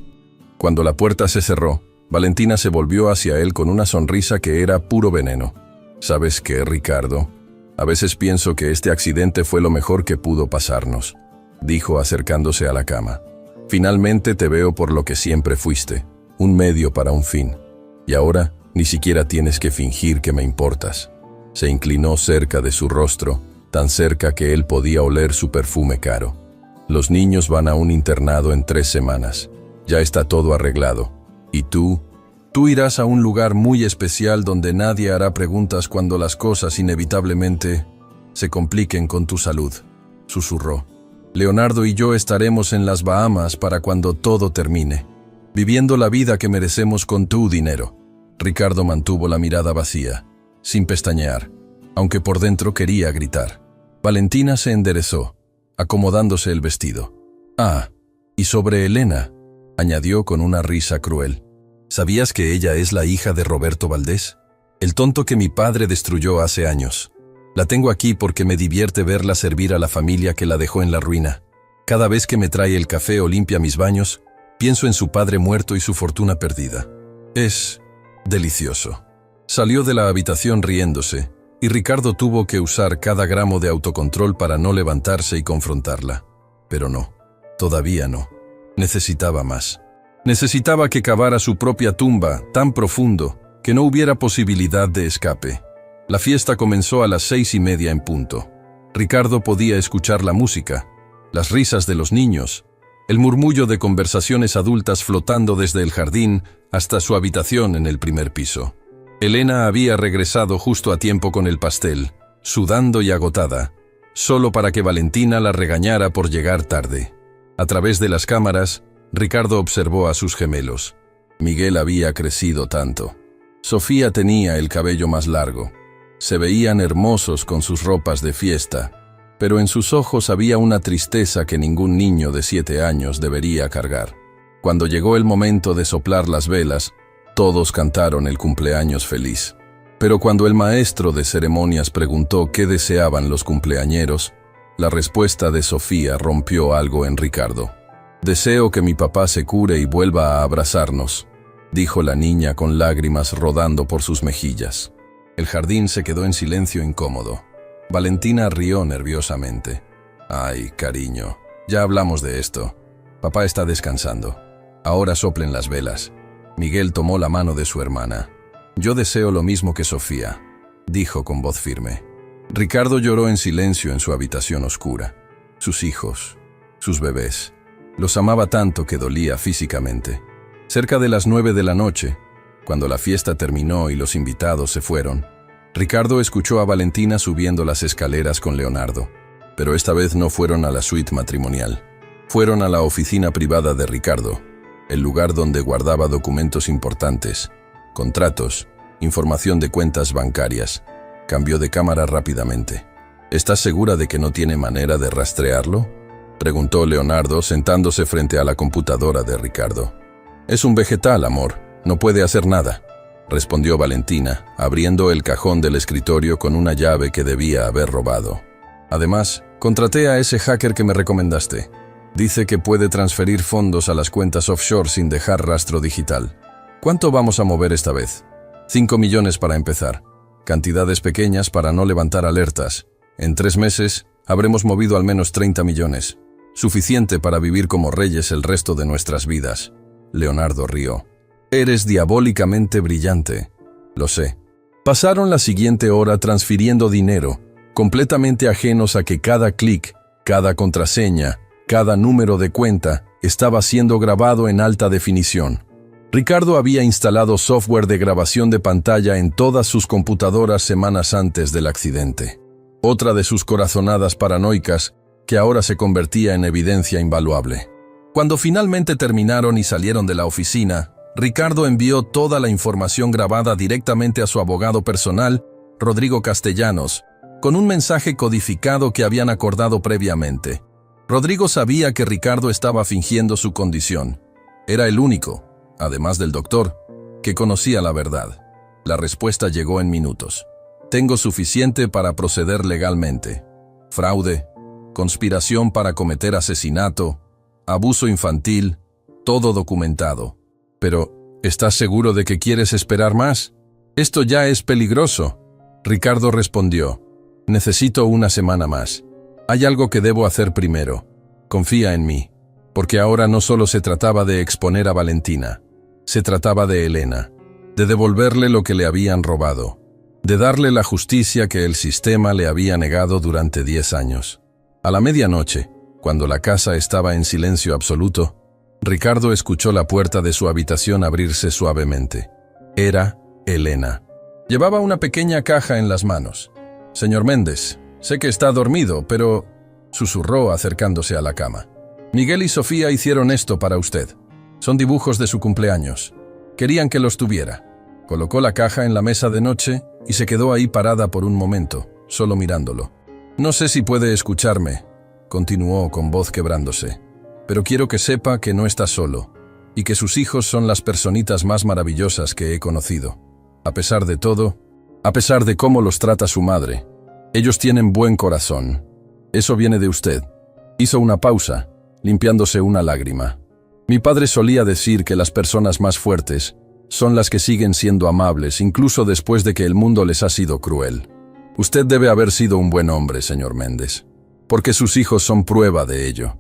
Cuando la puerta se cerró, Valentina se volvió hacia él con una sonrisa que era puro veneno. «¿Sabes qué, Ricardo? A veces pienso que este accidente fue lo mejor que pudo pasarnos», dijo acercándose a la cama. «Finalmente te veo por lo que siempre fuiste, un medio para un fin. Y ahora ni siquiera tienes que fingir que me importas». Se inclinó cerca de su rostro, tan cerca que él podía oler su perfume caro. «Los niños van a un internado en 3 semanas. Ya está todo arreglado. Y tú irás a un lugar muy especial donde nadie hará preguntas cuando las cosas inevitablemente se compliquen con tu salud», susurró. «Leonardo y yo estaremos en las Bahamas para cuando todo termine, viviendo la vida que merecemos con tu dinero». Ricardo mantuvo la mirada vacía, sin pestañear, aunque por dentro quería gritar. Valentina se enderezó, acomodándose el vestido. «Ah, y sobre Elena», añadió con una risa cruel. «¿Sabías que ella es la hija de Roberto Valdés? El tonto que mi padre destruyó hace años. La tengo aquí porque me divierte verla servir a la familia que la dejó en la ruina. Cada vez que me trae el café o limpia mis baños, pienso en su padre muerto y su fortuna perdida. Es delicioso». Salió de la habitación riéndose, y Ricardo tuvo que usar cada gramo de autocontrol para no levantarse y confrontarla. Pero no, todavía no. Necesitaba más. Necesitaba que cavara su propia tumba tan profundo que no hubiera posibilidad de escape. La fiesta comenzó a las 6:30 en punto. Ricardo podía escuchar la música, las risas de los niños, el murmullo de conversaciones adultas flotando desde el jardín hasta su habitación en el primer piso. Elena había regresado justo a tiempo con el pastel, sudando y agotada, solo para que Valentina la regañara por llegar tarde. A través de las cámaras, Ricardo observó a sus gemelos. Miguel había crecido tanto. Sofía tenía el cabello más largo. Se veían hermosos con sus ropas de fiesta, pero en sus ojos había una tristeza que ningún niño de 7 años debería cargar. Cuando llegó el momento de soplar las velas, todos cantaron el cumpleaños feliz. Pero cuando el maestro de ceremonias preguntó qué deseaban los cumpleañeros, la respuesta de Sofía rompió algo en Ricardo. «Deseo que mi papá se cure y vuelva a abrazarnos», dijo la niña con lágrimas rodando por sus mejillas. El jardín se quedó en silencio incómodo. Valentina rió nerviosamente. «Ay, cariño, ya hablamos de esto. Papá está descansando. Ahora soplen las velas». Miguel tomó la mano de su hermana. «Yo deseo lo mismo que Sofía», dijo con voz firme. Ricardo lloró en silencio en su habitación oscura. Sus hijos, sus bebés. Los amaba tanto que dolía físicamente. Cerca de las 9 de la noche, cuando la fiesta terminó y los invitados se fueron, Ricardo escuchó a Valentina subiendo las escaleras con Leonardo. Pero esta vez no fueron a la suite matrimonial. Fueron a la oficina privada de Ricardo, el lugar donde guardaba documentos importantes, contratos, información de cuentas bancarias. Cambió de cámara rápidamente. «¿Estás segura de que no tiene manera de rastrearlo?», preguntó Leonardo sentándose frente a la computadora de Ricardo. «Es un vegetal, amor. No puede hacer nada», respondió Valentina, abriendo el cajón del escritorio con una llave que debía haber robado. «Además, contraté a ese hacker que me recomendaste. Dice que puede transferir fondos a las cuentas offshore sin dejar rastro digital. ¿Cuánto vamos a mover esta vez? 5 millones para empezar. Cantidades pequeñas para no levantar alertas. En 3 meses habremos movido al menos 30 millones. Suficiente para vivir como reyes el resto de nuestras vidas». Leonardo rió. «Eres diabólicamente brillante». «Lo sé». Pasaron la siguiente hora transfiriendo dinero, completamente ajenos a que cada clic, cada contraseña, cada número de cuenta estaba siendo grabado en alta definición. Ricardo había instalado software de grabación de pantalla en todas sus computadoras semanas antes del accidente. Otra de sus corazonadas paranoicas que ahora se convertía en evidencia invaluable. Cuando finalmente terminaron y salieron de la oficina, Ricardo envió toda la información grabada directamente a su abogado personal, Rodrigo Castellanos, con un mensaje codificado que habían acordado previamente. Rodrigo sabía que Ricardo estaba fingiendo su condición. Era el único, además del doctor, que conocía la verdad. La respuesta llegó en minutos. Tengo suficiente para proceder legalmente. Fraude, conspiración para cometer asesinato, abuso infantil, todo documentado. Pero, ¿estás seguro de que quieres esperar más? Esto ya es peligroso. Ricardo respondió, necesito una semana más. Hay algo que debo hacer primero. Confía en mí, porque ahora no solo se trataba de exponer a Valentina, se trataba de Elena, de devolverle lo que le habían robado, de darle la justicia que el sistema le había negado durante 10 años. A la medianoche, cuando la casa estaba en silencio absoluto, Ricardo escuchó la puerta de su habitación abrirse suavemente. Era Elena. Llevaba una pequeña caja en las manos. «Señor Méndez, sé que está dormido, pero…», susurró acercándose a la cama. «Miguel y Sofía hicieron esto para usted. Son dibujos de su cumpleaños. Querían que los tuviera». Colocó la caja en la mesa de noche y se quedó ahí parada por un momento, solo mirándolo. «No sé si puede escucharme», continuó con voz quebrándose, «pero quiero que sepa que no está solo y que sus hijos son las personitas más maravillosas que he conocido. A pesar de todo, a pesar de cómo los trata su madre, ellos tienen buen corazón. Eso viene de usted». Hizo una pausa, limpiándose una lágrima. «Mi padre solía decir que las personas más fuertes son las que siguen siendo amables, incluso después de que el mundo les ha sido cruel. Usted debe haber sido un buen hombre, señor Méndez, porque sus hijos son prueba de ello».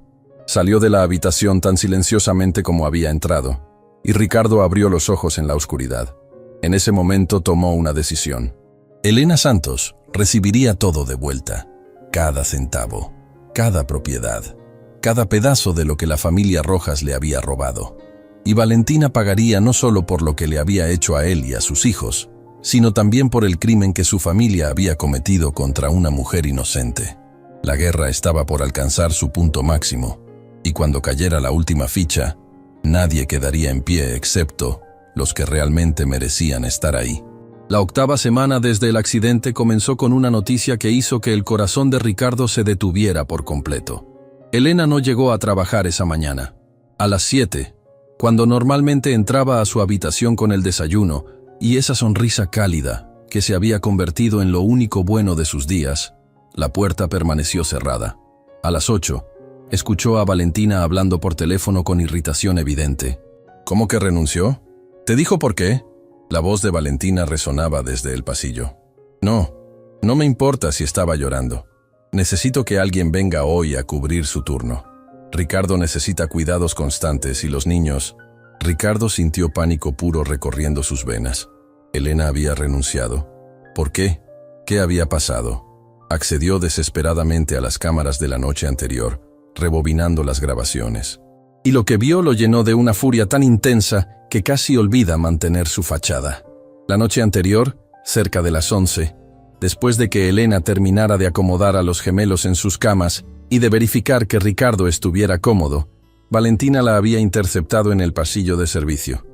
Salió de la habitación tan silenciosamente como había entrado, y Ricardo abrió los ojos en la oscuridad. En ese momento tomó una decisión. Elena Santos recibiría todo de vuelta, cada centavo, cada propiedad, cada pedazo de lo que la familia Rojas le había robado. Y Valentina pagaría no solo por lo que le había hecho a él y a sus hijos, sino también por el crimen que su familia había cometido contra una mujer inocente. La guerra estaba por alcanzar su punto máximo, y cuando cayera la última ficha, nadie quedaría en pie excepto los que realmente merecían estar ahí. La octava semana desde el accidente comenzó con una noticia que hizo que el corazón de Ricardo se detuviera por completo. Elena no llegó a trabajar esa mañana. A las 7, cuando normalmente entraba a su habitación con el desayuno y esa sonrisa cálida que se había convertido en lo único bueno de sus días, la puerta permaneció cerrada. A las 8, escuchó a Valentina hablando por teléfono con irritación evidente. «¿Cómo que renunció? ¿Te dijo por qué?». La voz de Valentina resonaba desde el pasillo. «No, no me importa si estaba llorando. Necesito que alguien venga hoy a cubrir su turno. Ricardo necesita cuidados constantes y los niños…». Ricardo sintió pánico puro recorriendo sus venas. Elena había renunciado. ¿Por qué? ¿Qué había pasado? Accedió desesperadamente a las cámaras de la noche anterior, rebobinando las grabaciones. Y lo que vio lo llenó de una furia tan intensa que casi olvida mantener su fachada. La noche anterior, cerca de las 11, después de que Elena terminara de acomodar a los gemelos en sus camas y de verificar que Ricardo estuviera cómodo, Valentina la había interceptado en el pasillo de servicio.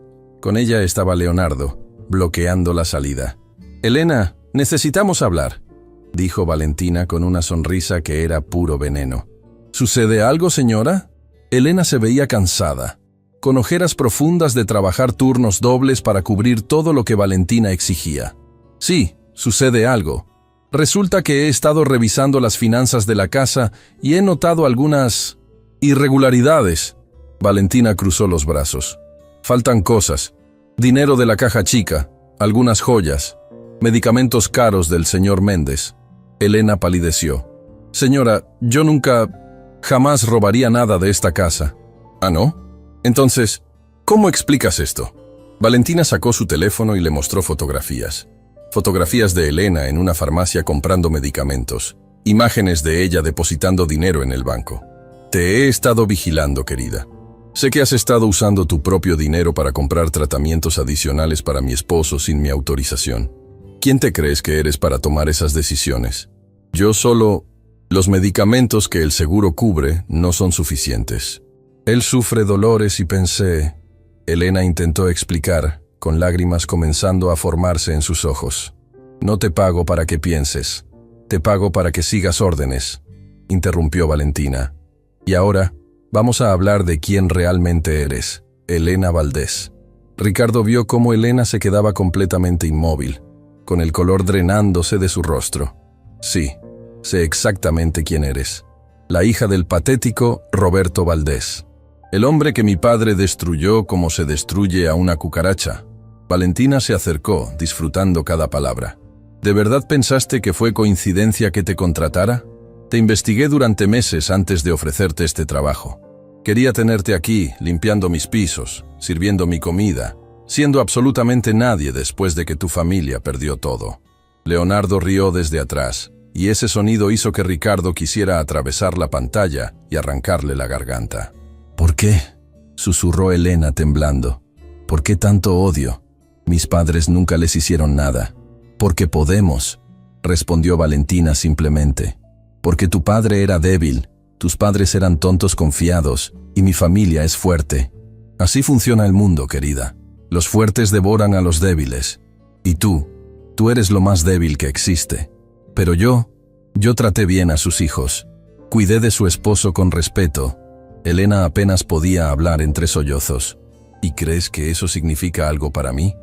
Con ella estaba Leonardo, bloqueando la salida. «Elena, necesitamos hablar», dijo Valentina con una sonrisa que era puro veneno. «¿Sucede algo, señora?». Elena se veía cansada, con ojeras profundas de trabajar turnos dobles para cubrir todo lo que Valentina exigía. «Sí, sucede algo. Resulta que he estado revisando las finanzas de la casa y he notado algunas irregularidades». Valentina cruzó los brazos. «Faltan cosas. Dinero de la caja chica, algunas joyas, medicamentos caros del señor Méndez». Elena palideció. «Señora, yo jamás robaría nada de esta casa». «¿Ah, no? Entonces, ¿cómo explicas esto?». Valentina sacó su teléfono y le mostró fotografías. Fotografías de Elena en una farmacia comprando medicamentos. Imágenes de ella depositando dinero en el banco. «Te he estado vigilando, querida. Sé que has estado usando tu propio dinero para comprar tratamientos adicionales para mi esposo sin mi autorización. ¿Quién te crees que eres para tomar esas decisiones? Yo solo Los medicamentos que el seguro cubre no son suficientes. Él sufre dolores y pensé... Elena intentó explicar, con lágrimas comenzando a formarse en sus ojos. No te pago para que pienses. Te pago para que sigas órdenes, interrumpió Valentina. Y ahora, vamos a hablar de quién realmente eres, Elena Valdés. Ricardo vio cómo Elena se quedaba completamente inmóvil, con el color drenándose de su rostro. Sí, sé exactamente quién eres. La hija del patético Roberto Valdés. El hombre que mi padre destruyó como se destruye a una cucaracha. Valentina se acercó, disfrutando cada palabra. ¿De verdad pensaste que fue coincidencia que te contratara? Te investigué durante meses antes de ofrecerte este trabajo. Quería tenerte aquí, limpiando mis pisos, sirviendo mi comida, siendo absolutamente nadie después de que tu familia perdió todo. Leonardo rió desde atrás, y ese sonido hizo que Ricardo quisiera atravesar la pantalla y arrancarle la garganta. ¿Por qué?, susurró Elena temblando. ¿Por qué tanto odio? Mis padres nunca les hicieron nada. Porque podemos, respondió Valentina simplemente. Porque tu padre era débil, tus padres eran tontos confiados, y mi familia es fuerte. Así funciona el mundo, querida. Los fuertes devoran a los débiles. Y tú eres lo más débil que existe. Pero yo traté bien a sus hijos. Cuidé de su esposo con respeto. Elena apenas podía hablar entre sollozos. ¿Y crees que eso significa algo para mí?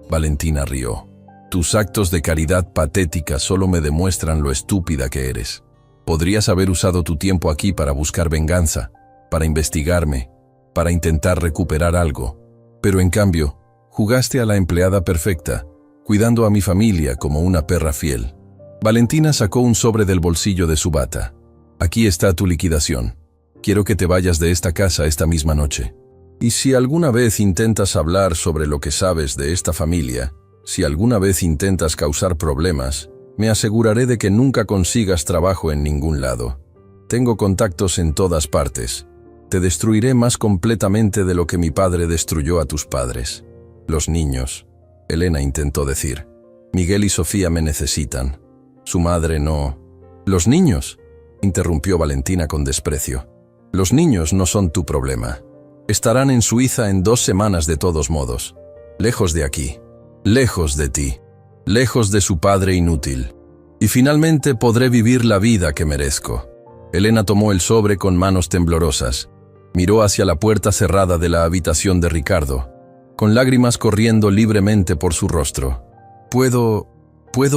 Valentina rió. Tus actos de caridad patética solo me demuestran lo estúpida que eres. Podrías haber usado tu tiempo aquí para buscar venganza, para investigarme, para intentar recuperar algo. Pero en cambio, jugaste a la empleada perfecta, cuidando a mi familia como una perra fiel. Valentina sacó un sobre del bolsillo de su bata. Aquí está tu liquidación. Quiero que te vayas de esta casa esta misma noche. Y si alguna vez intentas hablar sobre lo que sabes de esta familia, si alguna vez intentas causar problemas, me aseguraré de que nunca consigas trabajo en ningún lado. Tengo contactos en todas partes. Te destruiré más completamente de lo que mi padre destruyó a tus padres. Los niños, Elena intentó decir. Miguel y Sofía me necesitan. Su madre no... ¿Los niños?, interrumpió Valentina con desprecio. Los niños no son tu problema. Estarán en Suiza en 2 semanas de todos modos. Lejos de aquí. Lejos de ti. Lejos de su padre inútil. Y finalmente podré vivir la vida que merezco. Elena tomó el sobre con manos temblorosas. Miró hacia la puerta cerrada de la habitación de Ricardo, con lágrimas corriendo libremente por su rostro. ¿Puedo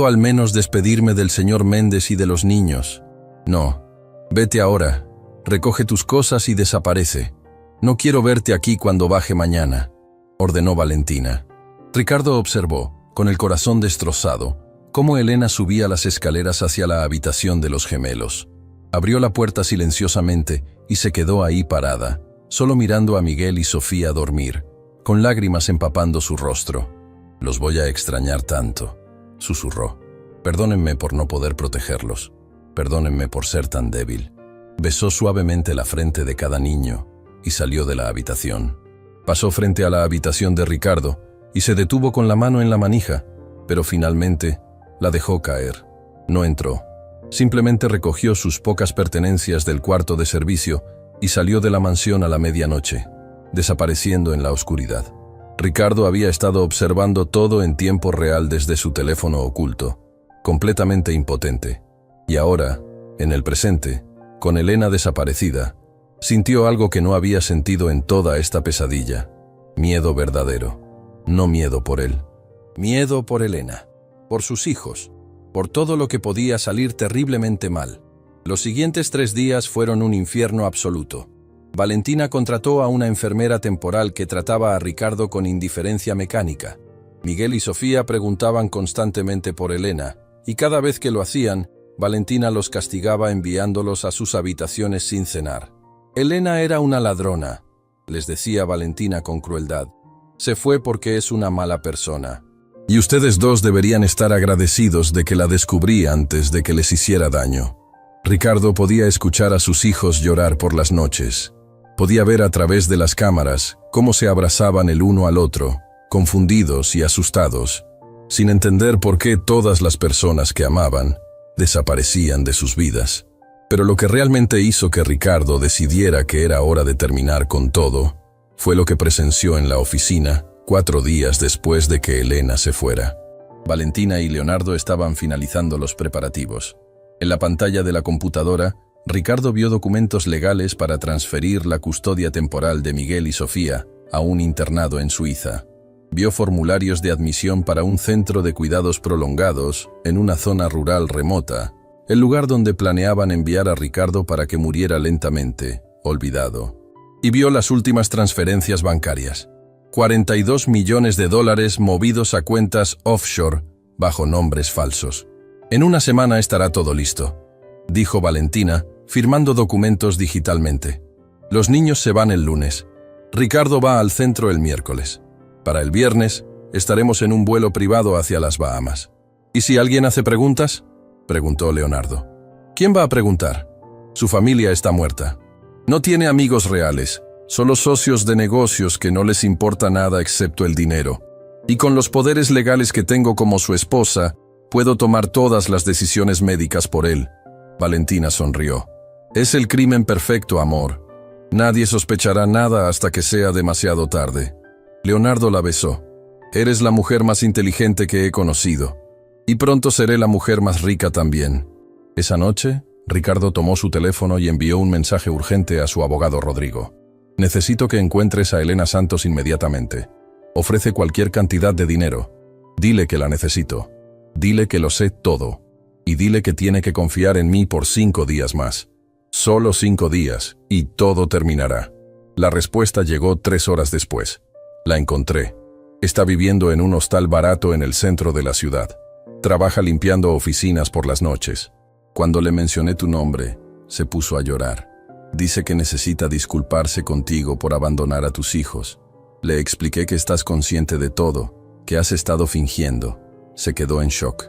al menos despedirme del señor Méndez y de los niños? No. Vete ahora. Recoge tus cosas y desaparece. No quiero verte aquí cuando baje mañana, ordenó Valentina. Ricardo observó, con el corazón destrozado, cómo Elena subía las escaleras hacia la habitación de los gemelos. Abrió la puerta silenciosamente y se quedó ahí parada, solo mirando a Miguel y Sofía dormir, con lágrimas empapando su rostro. Los voy a extrañar tanto, susurró. Perdónenme por no poder protegerlos. Perdónenme por ser tan débil. Besó suavemente la frente de cada niño y salió de la habitación. Pasó frente a la habitación de Ricardo y se detuvo con la mano en la manija, pero finalmente la dejó caer. No entró. Simplemente recogió sus pocas pertenencias del cuarto de servicio y salió de la mansión a la medianoche, desapareciendo en la oscuridad. Ricardo había estado observando todo en tiempo real desde su teléfono oculto, completamente impotente. Y ahora, en el presente, con Elena desaparecida, sintió algo que no había sentido en toda esta pesadilla. Miedo verdadero. No miedo por él. Miedo por Elena, por sus hijos, por todo lo que podía salir terriblemente mal. Los siguientes 3 días fueron un infierno absoluto. Valentina contrató a una enfermera temporal que trataba a Ricardo con indiferencia mecánica. Miguel y Sofía preguntaban constantemente por Elena, y cada vez que lo hacían, Valentina los castigaba enviándolos a sus habitaciones sin cenar. Elena era una ladrona, les decía Valentina con crueldad. Se fue porque es una mala persona. Y ustedes dos deberían estar agradecidos de que la descubrí antes de que les hiciera daño. Ricardo podía escuchar a sus hijos llorar por las noches. Podía ver a través de las cámaras cómo se abrazaban el uno al otro, confundidos y asustados, sin entender por qué todas las personas que amaban desaparecían de sus vidas. Pero lo que realmente hizo que Ricardo decidiera que era hora de terminar con todo fue lo que presenció en la oficina 4 días después de que Elena se fuera. Valentina y Leonardo estaban finalizando los preparativos. En la pantalla de la computadora, Ricardo vio documentos legales para transferir la custodia temporal de Miguel y Sofía a un internado en Suiza. Vio formularios de admisión para un centro de cuidados prolongados en una zona rural remota, el lugar donde planeaban enviar a Ricardo para que muriera lentamente, olvidado. Y vio las últimas transferencias bancarias. 42 millones de dólares movidos a cuentas offshore bajo nombres falsos. En una semana estará todo listo, dijo Valentina, firmando documentos digitalmente. Los niños se van el lunes. Ricardo va al centro el miércoles. Para el viernes, estaremos en un vuelo privado hacia las Bahamas. ¿Y si alguien hace preguntas?, preguntó Leonardo. ¿Quién va a preguntar? Su familia está muerta. No tiene amigos reales, solo socios de negocios que no les importa nada excepto el dinero. Y con los poderes legales que tengo como su esposa, puedo tomar todas las decisiones médicas por él. Valentina sonrió. Es el crimen perfecto, amor. Nadie sospechará nada hasta que sea demasiado tarde. Leonardo la besó. Eres la mujer más inteligente que he conocido. Y pronto seré la mujer más rica también. Esa noche, Ricardo tomó su teléfono y envió un mensaje urgente a su abogado Rodrigo. Necesito que encuentres a Elena Santos inmediatamente. Ofrece cualquier cantidad de dinero. Dile que la necesito. Dile que lo sé todo. Y dile que tiene que confiar en mí por 5 días más. Solo 5 días, y todo terminará. La respuesta llegó 3 horas después. La encontré. Está viviendo en un hostal barato en el centro de la ciudad. Trabaja limpiando oficinas por las noches. Cuando le mencioné tu nombre, se puso a llorar. Dice que necesita disculparse contigo por abandonar a tus hijos. Le expliqué que estás consciente de todo, que has estado fingiendo. Se quedó en shock.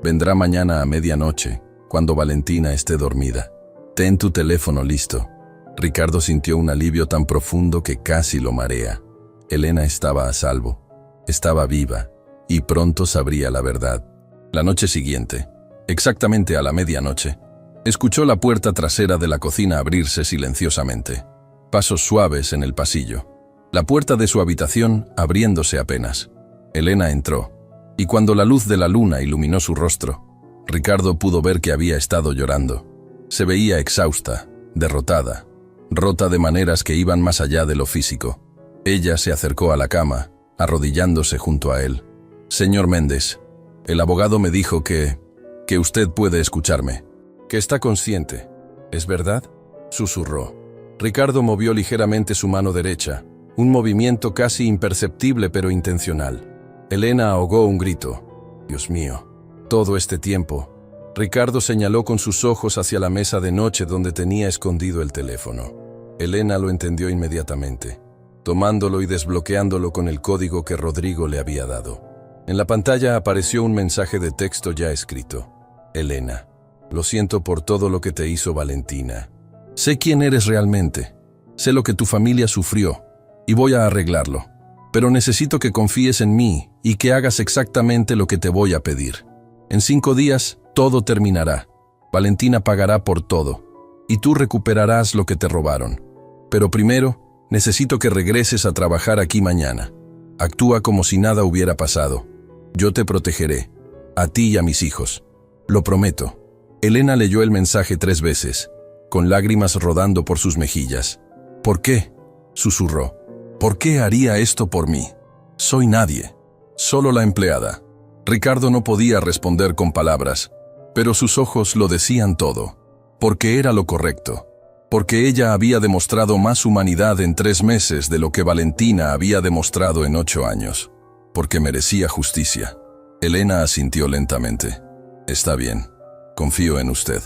Vendrá mañana a medianoche, cuando Valentina esté dormida. Ten tu teléfono listo. Ricardo sintió un alivio tan profundo que casi lo marea. Elena estaba a salvo. Estaba viva, y pronto sabría la verdad. La noche siguiente, exactamente a la medianoche, escuchó la puerta trasera de la cocina abrirse silenciosamente. Pasos suaves en el pasillo. La puerta de su habitación abriéndose apenas. Elena entró, y cuando la luz de la luna iluminó su rostro, Ricardo pudo ver que había estado llorando. Se veía exhausta, derrotada, rota de maneras que iban más allá de lo físico. Ella se acercó a la cama, arrodillándose junto a él. Señor Méndez, el abogado me dijo que usted puede escucharme, que está consciente. ¿Es verdad?, susurró. Ricardo movió ligeramente su mano derecha, un movimiento casi imperceptible pero intencional. Elena ahogó un grito. Dios mío, todo este tiempo. Ricardo señaló con sus ojos hacia la mesa de noche donde tenía escondido el teléfono. Elena lo entendió inmediatamente, tomándolo y desbloqueándolo con el código que Rodrigo le había dado. En la pantalla apareció un mensaje de texto ya escrito. Elena, lo siento por todo lo que te hizo Valentina. Sé quién eres realmente. Sé lo que tu familia sufrió, y voy a arreglarlo. Pero necesito que confíes en mí y que hagas exactamente lo que te voy a pedir. En 5 días, todo terminará. Valentina pagará por todo, y tú recuperarás lo que te robaron. Pero primero, necesito que regreses a trabajar aquí mañana. Actúa como si nada hubiera pasado. Yo te protegeré, a ti y a mis hijos. Lo prometo. Elena leyó el mensaje 3 veces, con lágrimas rodando por sus mejillas. ¿Por qué?, susurró. ¿Por qué haría esto por mí? Soy nadie, solo la empleada. Ricardo no podía responder con palabras, pero sus ojos lo decían todo. Porque era lo correcto. Porque ella había demostrado más humanidad en 3 meses de lo que Valentina había demostrado en 8 años. Porque merecía justicia. Elena asintió lentamente. Está bien, confío en usted.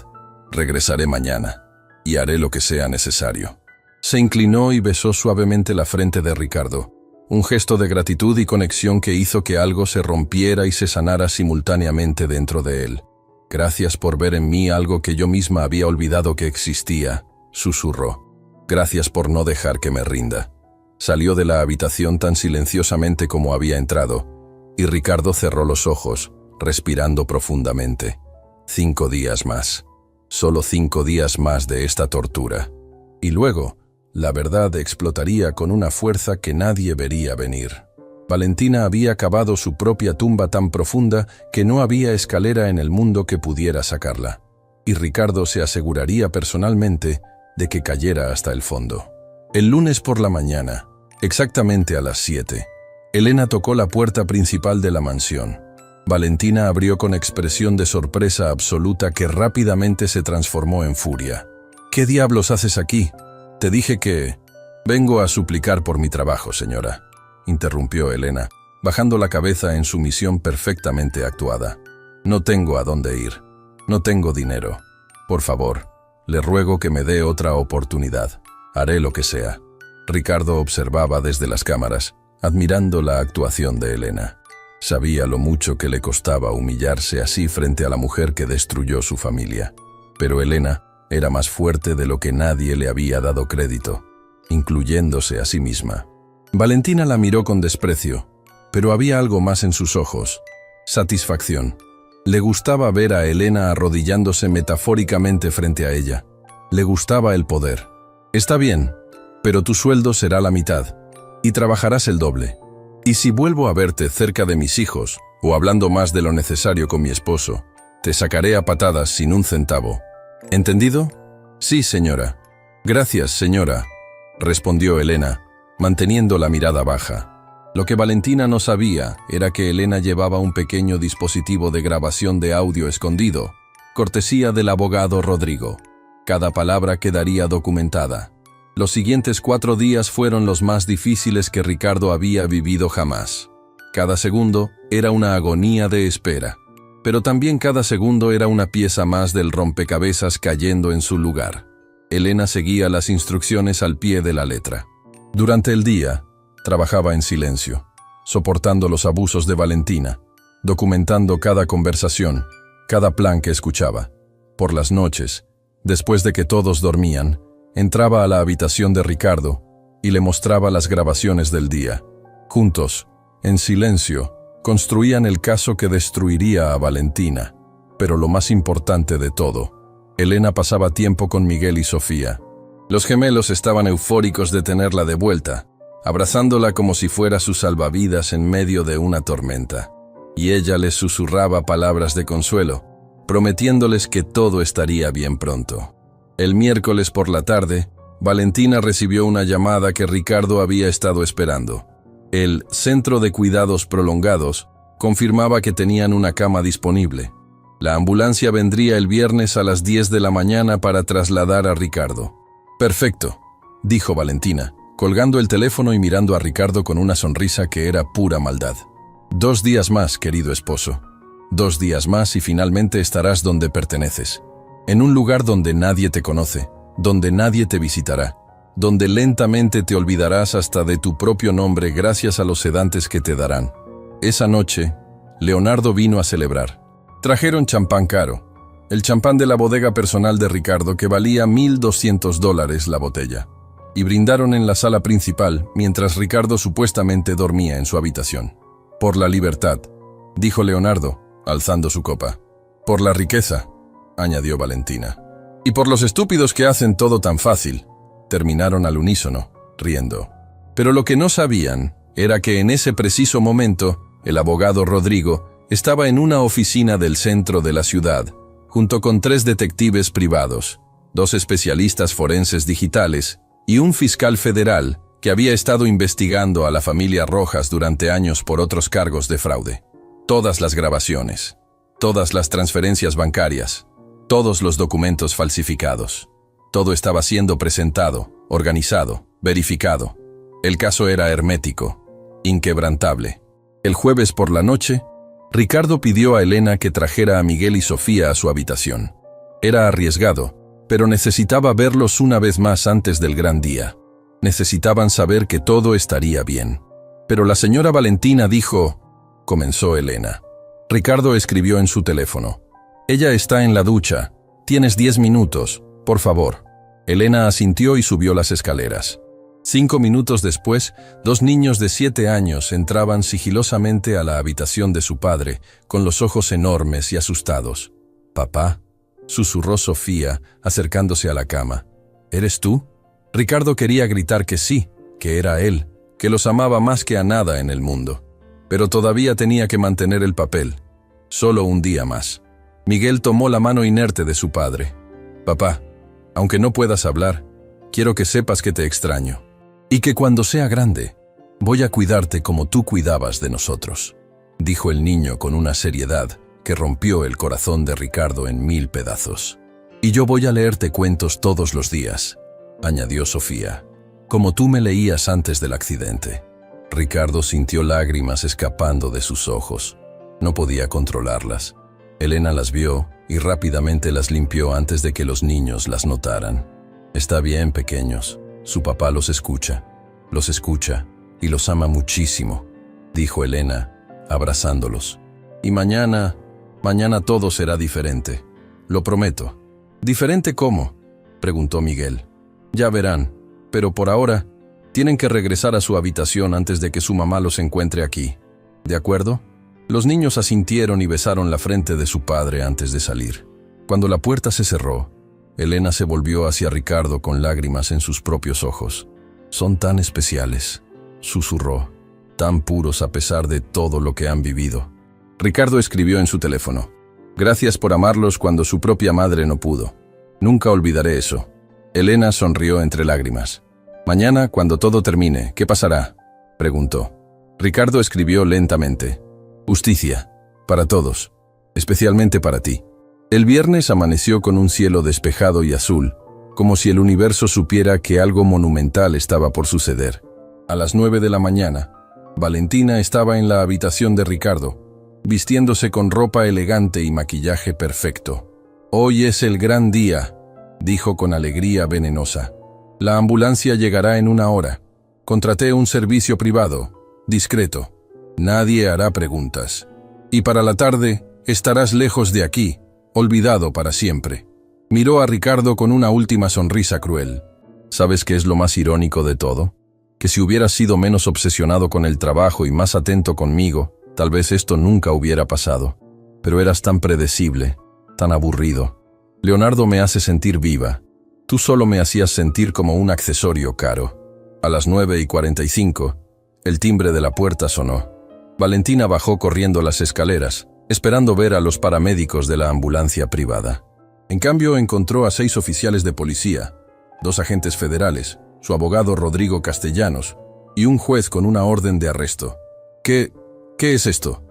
Regresaré mañana, y haré lo que sea necesario. Se inclinó y besó suavemente la frente de Ricardo, un gesto de gratitud y conexión que hizo que algo se rompiera y se sanara simultáneamente dentro de él. Gracias por ver en mí algo que yo misma había olvidado que existía, susurró. Gracias por no dejar que me rinda. Salió de la habitación tan silenciosamente como había entrado, y Ricardo cerró los ojos, respirando profundamente. 5 días más. Solo 5 días más de esta tortura. Y luego, la verdad explotaría con una fuerza que nadie vería venir. Valentina había cavado su propia tumba tan profunda que no había escalera en el mundo que pudiera sacarla. Y Ricardo se aseguraría personalmente de que cayera hasta el fondo. El lunes por la mañana, exactamente a las 7, Elena tocó la puerta principal de la mansión. Valentina abrió con expresión de sorpresa absoluta que rápidamente se transformó en furia. «¿Qué diablos haces aquí? Te dije que...» «Vengo a suplicar por mi trabajo, señora», interrumpió Elena, bajando la cabeza en sumisión perfectamente actuada. «No tengo a dónde ir. No tengo dinero. Por favor, le ruego que me dé otra oportunidad. Haré lo que sea». Ricardo observaba desde las cámaras, admirando la actuación de Elena. Sabía lo mucho que le costaba humillarse así frente a la mujer que destruyó su familia. Pero Elena era más fuerte de lo que nadie le había dado crédito, incluyéndose a sí misma. Valentina la miró con desprecio, pero había algo más en sus ojos: satisfacción. Le gustaba ver a Elena arrodillándose metafóricamente frente a ella. Le gustaba el poder. «Está bien, pero tu sueldo será la mitad, y trabajarás el doble. Y si vuelvo a verte cerca de mis hijos, o hablando más de lo necesario con mi esposo, te sacaré a patadas sin un centavo. ¿Entendido?» «Sí, señora». «Gracias, señora», respondió Elena, manteniendo la mirada baja. Lo que Valentina no sabía era que Elena llevaba un pequeño dispositivo de grabación de audio escondido, cortesía del abogado Rodrigo. Cada palabra quedaría documentada. Los siguientes 4 días fueron los más difíciles que Ricardo había vivido jamás. Cada segundo era una agonía de espera, pero también cada segundo era una pieza más del rompecabezas cayendo en su lugar. Elena seguía las instrucciones al pie de la letra. Durante el día, trabajaba en silencio, soportando los abusos de Valentina, documentando cada conversación, cada plan que escuchaba. Por las noches, después de que todos dormían, entraba a la habitación de Ricardo y le mostraba las grabaciones del día. Juntos, en silencio, construían el caso que destruiría a Valentina. Pero lo más importante de todo, Elena pasaba tiempo con Miguel y Sofía. Los gemelos estaban eufóricos de tenerla de vuelta, abrazándola como si fuera su salvavidas en medio de una tormenta. Y ella les susurraba palabras de consuelo, prometiéndoles que todo estaría bien pronto. El miércoles por la tarde, Valentina recibió una llamada que Ricardo había estado esperando. El Centro de Cuidados Prolongados confirmaba que tenían una cama disponible. La ambulancia vendría el viernes a las 10 de la mañana para trasladar a Ricardo. «Perfecto», dijo Valentina, colgando el teléfono y mirando a Ricardo con una sonrisa que era pura maldad. «2 días más, querido esposo. 2 días más y finalmente estarás donde perteneces. En un lugar donde nadie te conoce, donde nadie te visitará, donde lentamente te olvidarás hasta de tu propio nombre gracias a los sedantes que te darán». Esa noche, Leonardo vino a celebrar. Trajeron champán caro, el champán de la bodega personal de Ricardo que valía $1,200 la botella, y brindaron en la sala principal mientras Ricardo supuestamente dormía en su habitación. «Por la libertad», dijo Leonardo, alzando su copa. «Por la riqueza», añadió Valentina. «Y por los estúpidos que hacen todo tan fácil», terminaron al unísono, riendo. Pero lo que no sabían era que en ese preciso momento, el abogado Rodrigo estaba en una oficina del centro de la ciudad, junto con 3 detectives privados, 2 especialistas forenses digitales y un fiscal federal que había estado investigando a la familia Rojas durante años por otros cargos de fraude. Todas las grabaciones, todas las transferencias bancarias, todos los documentos falsificados. Todo estaba siendo presentado, organizado, verificado. El caso era hermético, inquebrantable. El jueves por la noche, Ricardo pidió a Elena que trajera a Miguel y Sofía a su habitación. Era arriesgado, pero necesitaba verlos una vez más antes del gran día. Necesitaban saber que todo estaría bien. Pero la señora Valentina dijo... comenzó Elena. Ricardo escribió en su teléfono. «Ella está en la ducha. Tienes 10 minutos, por favor». Elena asintió y subió las escaleras. 5 minutos después, 2 niños de 7 años entraban sigilosamente a la habitación de su padre, con los ojos enormes y asustados. «Papá», susurró Sofía, acercándose a la cama. ¿Eres tú? Ricardo quería gritar que sí, que era él, que los amaba más que a nada en el mundo. Pero todavía tenía que mantener el papel. Solo un día más. Miguel tomó la mano inerte de su padre. Papá, aunque no puedas hablar, quiero que sepas que te extraño. Y que cuando sea grande, voy a cuidarte como tú cuidabas de nosotros, dijo el niño con una seriedad que rompió el corazón de Ricardo en 1000 pedazos. Y yo voy a leerte cuentos todos los días, añadió Sofía, como tú me leías antes del accidente. Ricardo sintió lágrimas escapando de sus ojos. No podía controlarlas. Elena las vio y rápidamente las limpió antes de que los niños las notaran. Está bien, pequeños. Su papá los escucha y los ama muchísimo, dijo Elena, abrazándolos. Y mañana todo será diferente. Lo prometo. ¿Diferente cómo?, preguntó Miguel. Ya verán, pero por ahora tienen que regresar a su habitación antes de que su mamá los encuentre aquí. ¿De acuerdo? Los niños asintieron y besaron la frente de su padre antes de salir. Cuando la puerta se cerró, Elena se volvió hacia Ricardo con lágrimas en sus propios ojos. Son tan especiales, susurró, tan puros a pesar de todo lo que han vivido. Ricardo escribió en su teléfono: gracias por amarlos cuando su propia madre no pudo. Nunca olvidaré eso. Elena sonrió entre lágrimas. Mañana, cuando todo termine, ¿qué pasará?, preguntó. Ricardo escribió lentamente: justicia, para todos, especialmente para ti. El viernes amaneció con un cielo despejado y azul, como si el universo supiera que algo monumental estaba por suceder. A las 9 de la mañana, Valentina estaba en la habitación de Ricardo, vistiéndose con ropa elegante y maquillaje perfecto. Hoy es el gran día, dijo con alegría venenosa. La ambulancia llegará en 1 hora. Contraté un servicio privado, discreto. Nadie hará preguntas. Y para la tarde estarás lejos de aquí, olvidado para siempre. Miró a Ricardo con una última sonrisa cruel. ¿Sabes qué es lo más irónico de todo? Que si hubieras sido menos obsesionado con el trabajo y más atento conmigo, tal vez esto nunca hubiera pasado. Pero eras tan predecible, tan aburrido. Leonardo me hace sentir viva. Tú solo me hacías sentir como un accesorio caro. A las 9:45, el timbre de la puerta sonó. Valentina bajó corriendo las escaleras, esperando ver a los paramédicos de la ambulancia privada. En cambio, encontró a 6 oficiales de policía, 2 agentes federales, su abogado Rodrigo Castellanos y un juez con una orden de arresto. ¿Qué es esto?,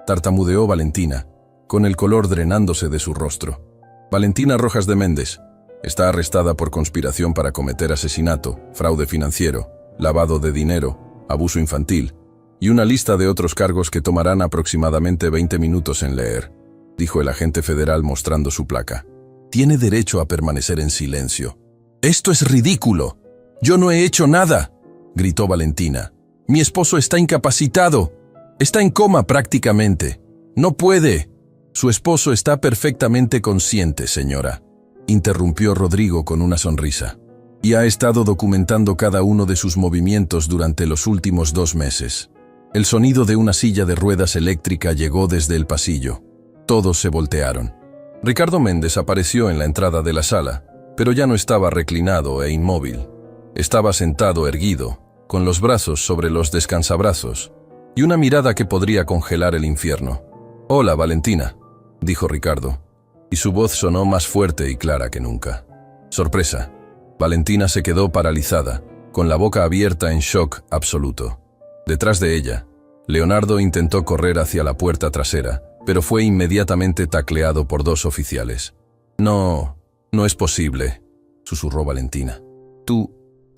tartamudeó Valentina, con el color drenándose de su rostro. Valentina Rojas de Méndez está arrestada por conspiración para cometer asesinato, fraude financiero, lavado de dinero, abuso infantil y una lista de otros cargos que tomarán aproximadamente 20 minutos en leer, dijo el agente federal mostrando su placa. Tiene derecho a permanecer en silencio. ¡Esto es ridículo! ¡Yo no he hecho nada!, gritó Valentina. Mi esposo está incapacitado. Está en coma prácticamente. No puede. Su esposo está perfectamente consciente, señora, interrumpió Rodrigo con una sonrisa. Y ha estado documentando cada uno de sus movimientos durante los últimos 2 meses. El sonido de una silla de ruedas eléctrica llegó desde el pasillo. Todos se voltearon. Ricardo Méndez apareció en la entrada de la sala, pero ya no estaba reclinado e inmóvil. Estaba sentado erguido, con los brazos sobre los descansabrazos, y una mirada que podría congelar el infierno. «Hola, Valentina», dijo Ricardo, y su voz sonó más fuerte y clara que nunca. Sorpresa. Valentina se quedó paralizada, con la boca abierta en shock absoluto. Detrás de ella, Leonardo intentó correr hacia la puerta trasera, pero fue inmediatamente tacleado por 2 oficiales. No es posible», susurró Valentina. Tú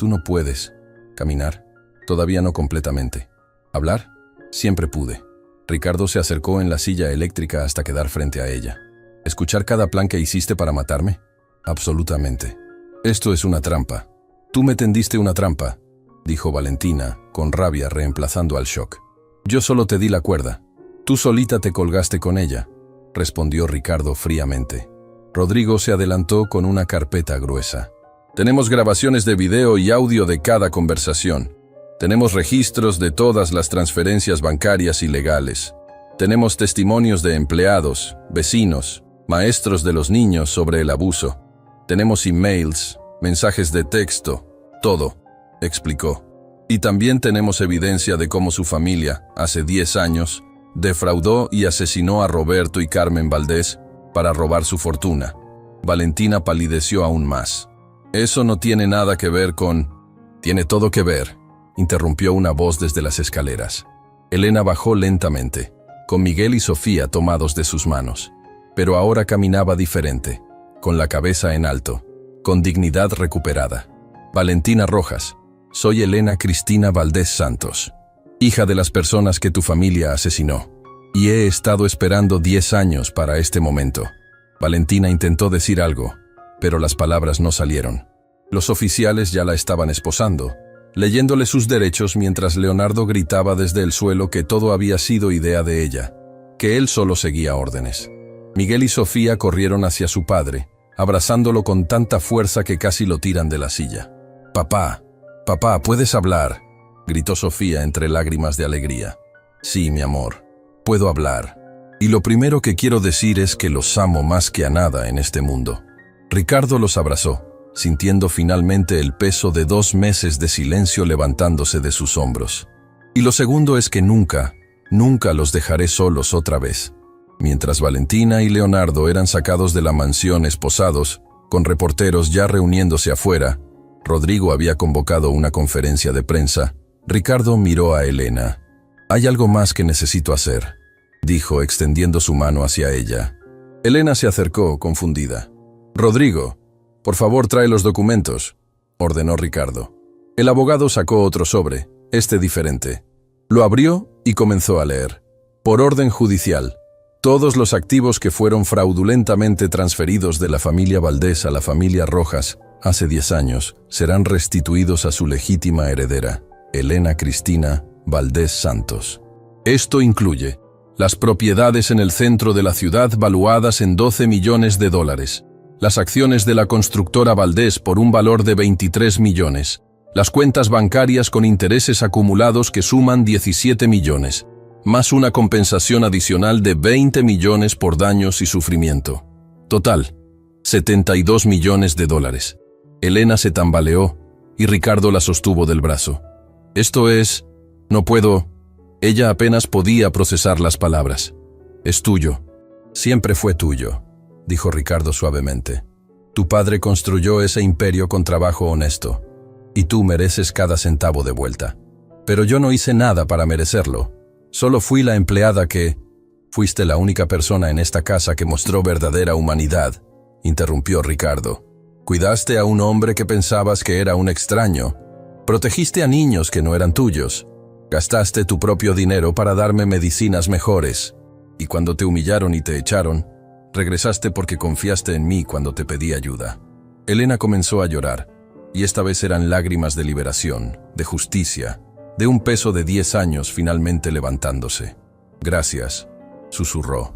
no puedes. ¿Caminar? Todavía no completamente. ¿Hablar? Siempre pude. Ricardo se acercó en la silla eléctrica hasta quedar frente a ella. ¿Escuchar cada plan que hiciste para matarme? Absolutamente. Esto es una trampa. Tú me tendiste una trampa, dijo Valentina, con rabia reemplazando al shock. Yo solo te di la cuerda. Tú solita te colgaste con ella, respondió Ricardo fríamente. Rodrigo se adelantó con una carpeta gruesa. Tenemos grabaciones de video y audio de cada conversación. Tenemos registros de todas las transferencias bancarias ilegales. Tenemos testimonios de empleados, vecinos, maestros de los niños sobre el abuso. Tenemos emails, mensajes de texto, todo, explicó. Y también tenemos evidencia de cómo su familia, hace 10 años, defraudó y asesinó a Roberto y Carmen Valdés para robar su fortuna. Valentina palideció aún más. Eso no tiene nada que ver con... Tiene todo que ver, interrumpió una voz desde las escaleras. Elena bajó lentamente, con Miguel y Sofía tomados de sus manos. Pero ahora caminaba diferente, con la cabeza en alto, con dignidad recuperada. Valentina Rojas, soy Elena Cristina Valdés Santos, hija de las personas que tu familia asesinó. Y he estado esperando 10 años para este momento. Valentina intentó decir algo, pero las palabras no salieron. Los oficiales ya la estaban esposando, leyéndole sus derechos mientras Leonardo gritaba desde el suelo que todo había sido idea de ella, que él solo seguía órdenes. Miguel y Sofía corrieron hacia su padre, abrazándolo con tanta fuerza que casi lo tiran de la silla. «Papá, papá, ¿puedes hablar?», gritó Sofía entre lágrimas de alegría. «Sí, mi amor, puedo hablar. Y lo primero que quiero decir es que los amo más que a nada en este mundo». Ricardo los abrazó, sintiendo finalmente el peso de 2 meses de silencio levantándose de sus hombros. Y lo segundo es que nunca, nunca los dejaré solos otra vez. Mientras Valentina y Leonardo eran sacados de la mansión esposados, con reporteros ya reuniéndose afuera, Rodrigo había convocado una conferencia de prensa. Ricardo miró a Elena. «Hay algo más que necesito hacer», dijo extendiendo su mano hacia ella. Elena se acercó, confundida. «Rodrigo, por favor trae los documentos», ordenó Ricardo. El abogado sacó otro sobre, diferente. Lo abrió y comenzó a leer. «Por orden judicial, todos los activos que fueron fraudulentamente transferidos de la familia Valdés a la familia Rojas hace 10 años serán restituidos a su legítima heredera, Elena Cristina Valdés Santos. Esto incluye las propiedades en el centro de la ciudad valuadas en $12 millones, las acciones de la constructora Valdés por un valor de 23 millones, las cuentas bancarias con intereses acumulados que suman 17 millones, más una compensación adicional de 20 millones por daños y sufrimiento. Total, $72 millones. Elena se tambaleó y Ricardo la sostuvo del brazo. «Esto es... no puedo...». Ella apenas podía procesar las palabras. «Es tuyo. Siempre fue tuyo», dijo Ricardo suavemente. «Tu padre construyó ese imperio con trabajo honesto, y tú mereces cada centavo de vuelta. Pero yo no hice nada para merecerlo. Solo fui la empleada que... Fuiste la única persona en esta casa que mostró verdadera humanidad», interrumpió Ricardo. «Cuidaste a un hombre que pensabas que era un extraño. Protegiste a niños que no eran tuyos. Gastaste tu propio dinero para darme medicinas mejores. Y cuando te humillaron y te echaron, regresaste porque confiaste en mí cuando te pedí ayuda». Elena comenzó a llorar, y esta vez eran lágrimas de liberación, de justicia, de un peso de 10 años finalmente levantándose. «Gracias», susurró.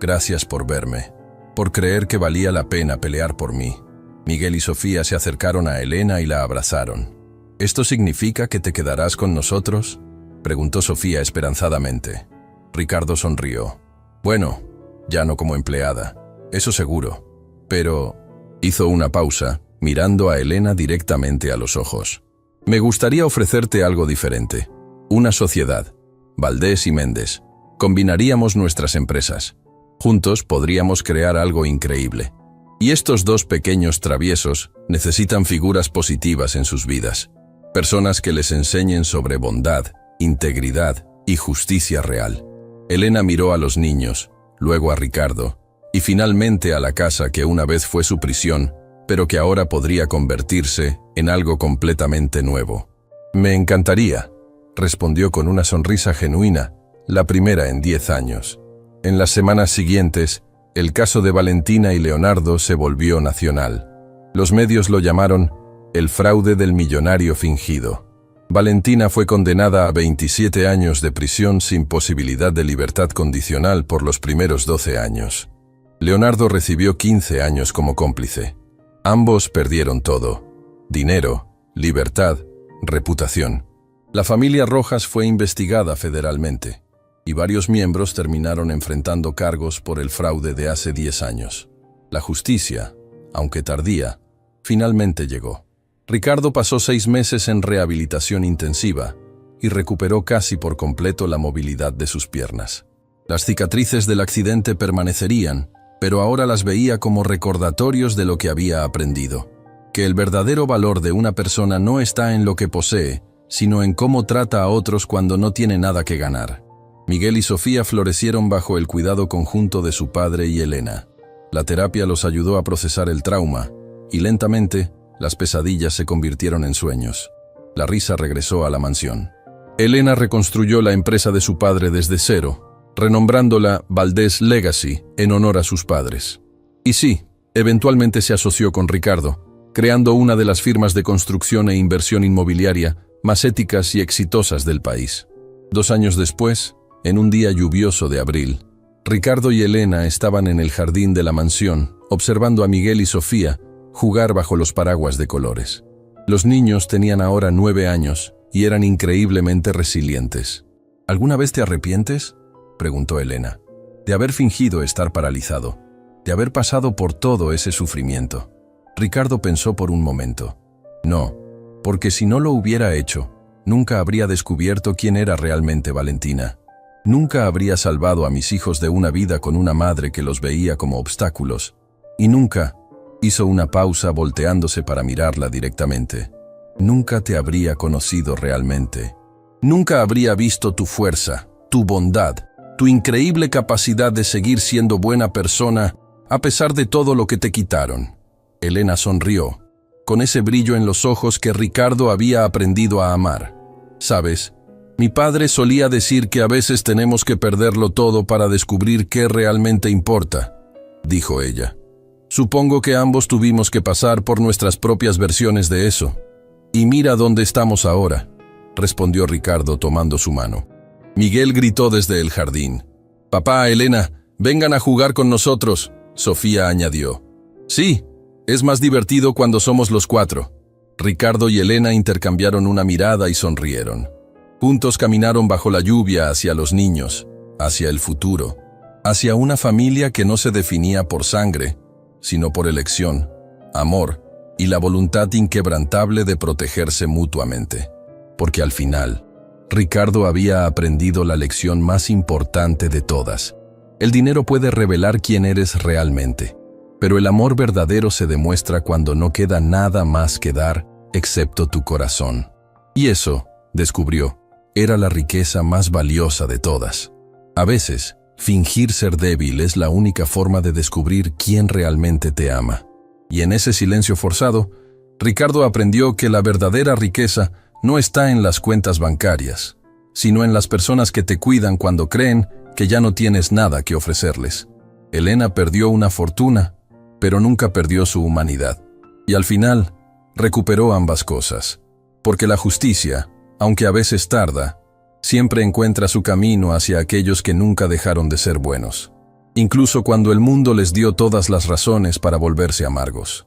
«Gracias por verme, por creer que valía la pena pelear por mí». Miguel y Sofía se acercaron a Elena y la abrazaron. «¿Esto significa que te quedarás con nosotros?», preguntó Sofía esperanzadamente. Ricardo sonrió. «Bueno, ya no como empleada, eso seguro. Pero...» hizo una pausa, mirando a Elena directamente a los ojos. «Me gustaría ofrecerte algo diferente. Una sociedad. Valdés y Méndez. Combinaríamos nuestras empresas. Juntos podríamos crear algo increíble. Y estos 2 pequeños traviesos necesitan figuras positivas en sus vidas. Personas que les enseñen sobre bondad, integridad y justicia real». Elena miró a los niños, luego a Ricardo, y finalmente a la casa que una vez fue su prisión, pero que ahora podría convertirse en algo completamente nuevo. «Me encantaría», respondió con una sonrisa genuina, la primera en 10 años. En las semanas siguientes, el caso de Valentina y Leonardo se volvió nacional. Los medios lo llamaron el fraude del millonario fingido. Valentina fue condenada a 27 años de prisión sin posibilidad de libertad condicional por los primeros 12 años. Leonardo recibió 15 años como cómplice. Ambos perdieron todo: dinero, libertad, reputación. La familia Rojas fue investigada federalmente. y varios miembros terminaron enfrentando cargos por el fraude de hace 10 años. La justicia, aunque tardía, finalmente llegó. Ricardo pasó 6 meses en rehabilitación intensiva y recuperó casi por completo la movilidad de sus piernas. Las cicatrices del accidente permanecerían, pero ahora las veía como recordatorios de lo que había aprendido. Que el verdadero valor de una persona no está en lo que posee, sino en cómo trata a otros cuando no tiene nada que ganar. Miguel y Sofía florecieron bajo el cuidado conjunto de su padre y Elena. La terapia los ayudó a procesar el trauma, y lentamente, las pesadillas se convirtieron en sueños. La risa regresó a la mansión. Elena reconstruyó la empresa de su padre desde cero, renombrándola Valdés Legacy en honor a sus padres. Y sí, eventualmente se asoció con Ricardo, creando una de las firmas de construcción e inversión inmobiliaria más éticas y exitosas del país. 2 años después, en un día lluvioso de abril, Ricardo y Elena estaban en el jardín de la mansión, observando a Miguel y Sofía jugar bajo los paraguas de colores. Los niños tenían ahora 9 años y eran increíblemente resilientes. ¿Alguna vez te arrepientes?, preguntó Elena, de haber fingido estar paralizado, de haber pasado por todo ese sufrimiento. Ricardo pensó por un momento. No, porque si no lo hubiera hecho, nunca habría descubierto quién era realmente Valentina. Nunca habría salvado a mis hijos de una vida con una madre que los veía como obstáculos. Y nunca, hizo una pausa volteándose para mirarla directamente, nunca te habría conocido realmente. Nunca habría visto tu fuerza, tu bondad, tu increíble capacidad de seguir siendo buena persona a pesar de todo lo que te quitaron. Elena sonrió, con ese brillo en los ojos que Ricardo había aprendido a amar. ¿Sabes? Mi padre solía decir que a veces tenemos que perderlo todo para descubrir qué realmente importa, dijo ella. Supongo que ambos tuvimos que pasar por nuestras propias versiones de eso. Y mira dónde estamos ahora, respondió Ricardo tomando su mano. Miguel gritó desde el jardín. Papá, Elena, vengan a jugar con nosotros, Sofía añadió. Sí, es más divertido cuando somos los 4. Ricardo y Elena intercambiaron una mirada y sonrieron. Juntos caminaron bajo la lluvia hacia los niños, hacia el futuro, hacia una familia que no se definía por sangre, sino por elección, amor y la voluntad inquebrantable de protegerse mutuamente. Porque al final, Ricardo había aprendido la lección más importante de todas. El dinero puede revelar quién eres realmente, pero el amor verdadero se demuestra cuando no queda nada más que dar, excepto tu corazón. Y eso, descubrió, era la riqueza más valiosa de todas. A veces, fingir ser débil es la única forma de descubrir quién realmente te ama. Y en ese silencio forzado, Ricardo aprendió que la verdadera riqueza no está en las cuentas bancarias, sino en las personas que te cuidan cuando creen que ya no tienes nada que ofrecerles. Elena perdió una fortuna, pero nunca perdió su humanidad. Y al final, recuperó ambas cosas. Porque la justicia, aunque a veces tarda, siempre encuentra su camino hacia aquellos que nunca dejaron de ser buenos, incluso cuando el mundo les dio todas las razones para volverse amargos.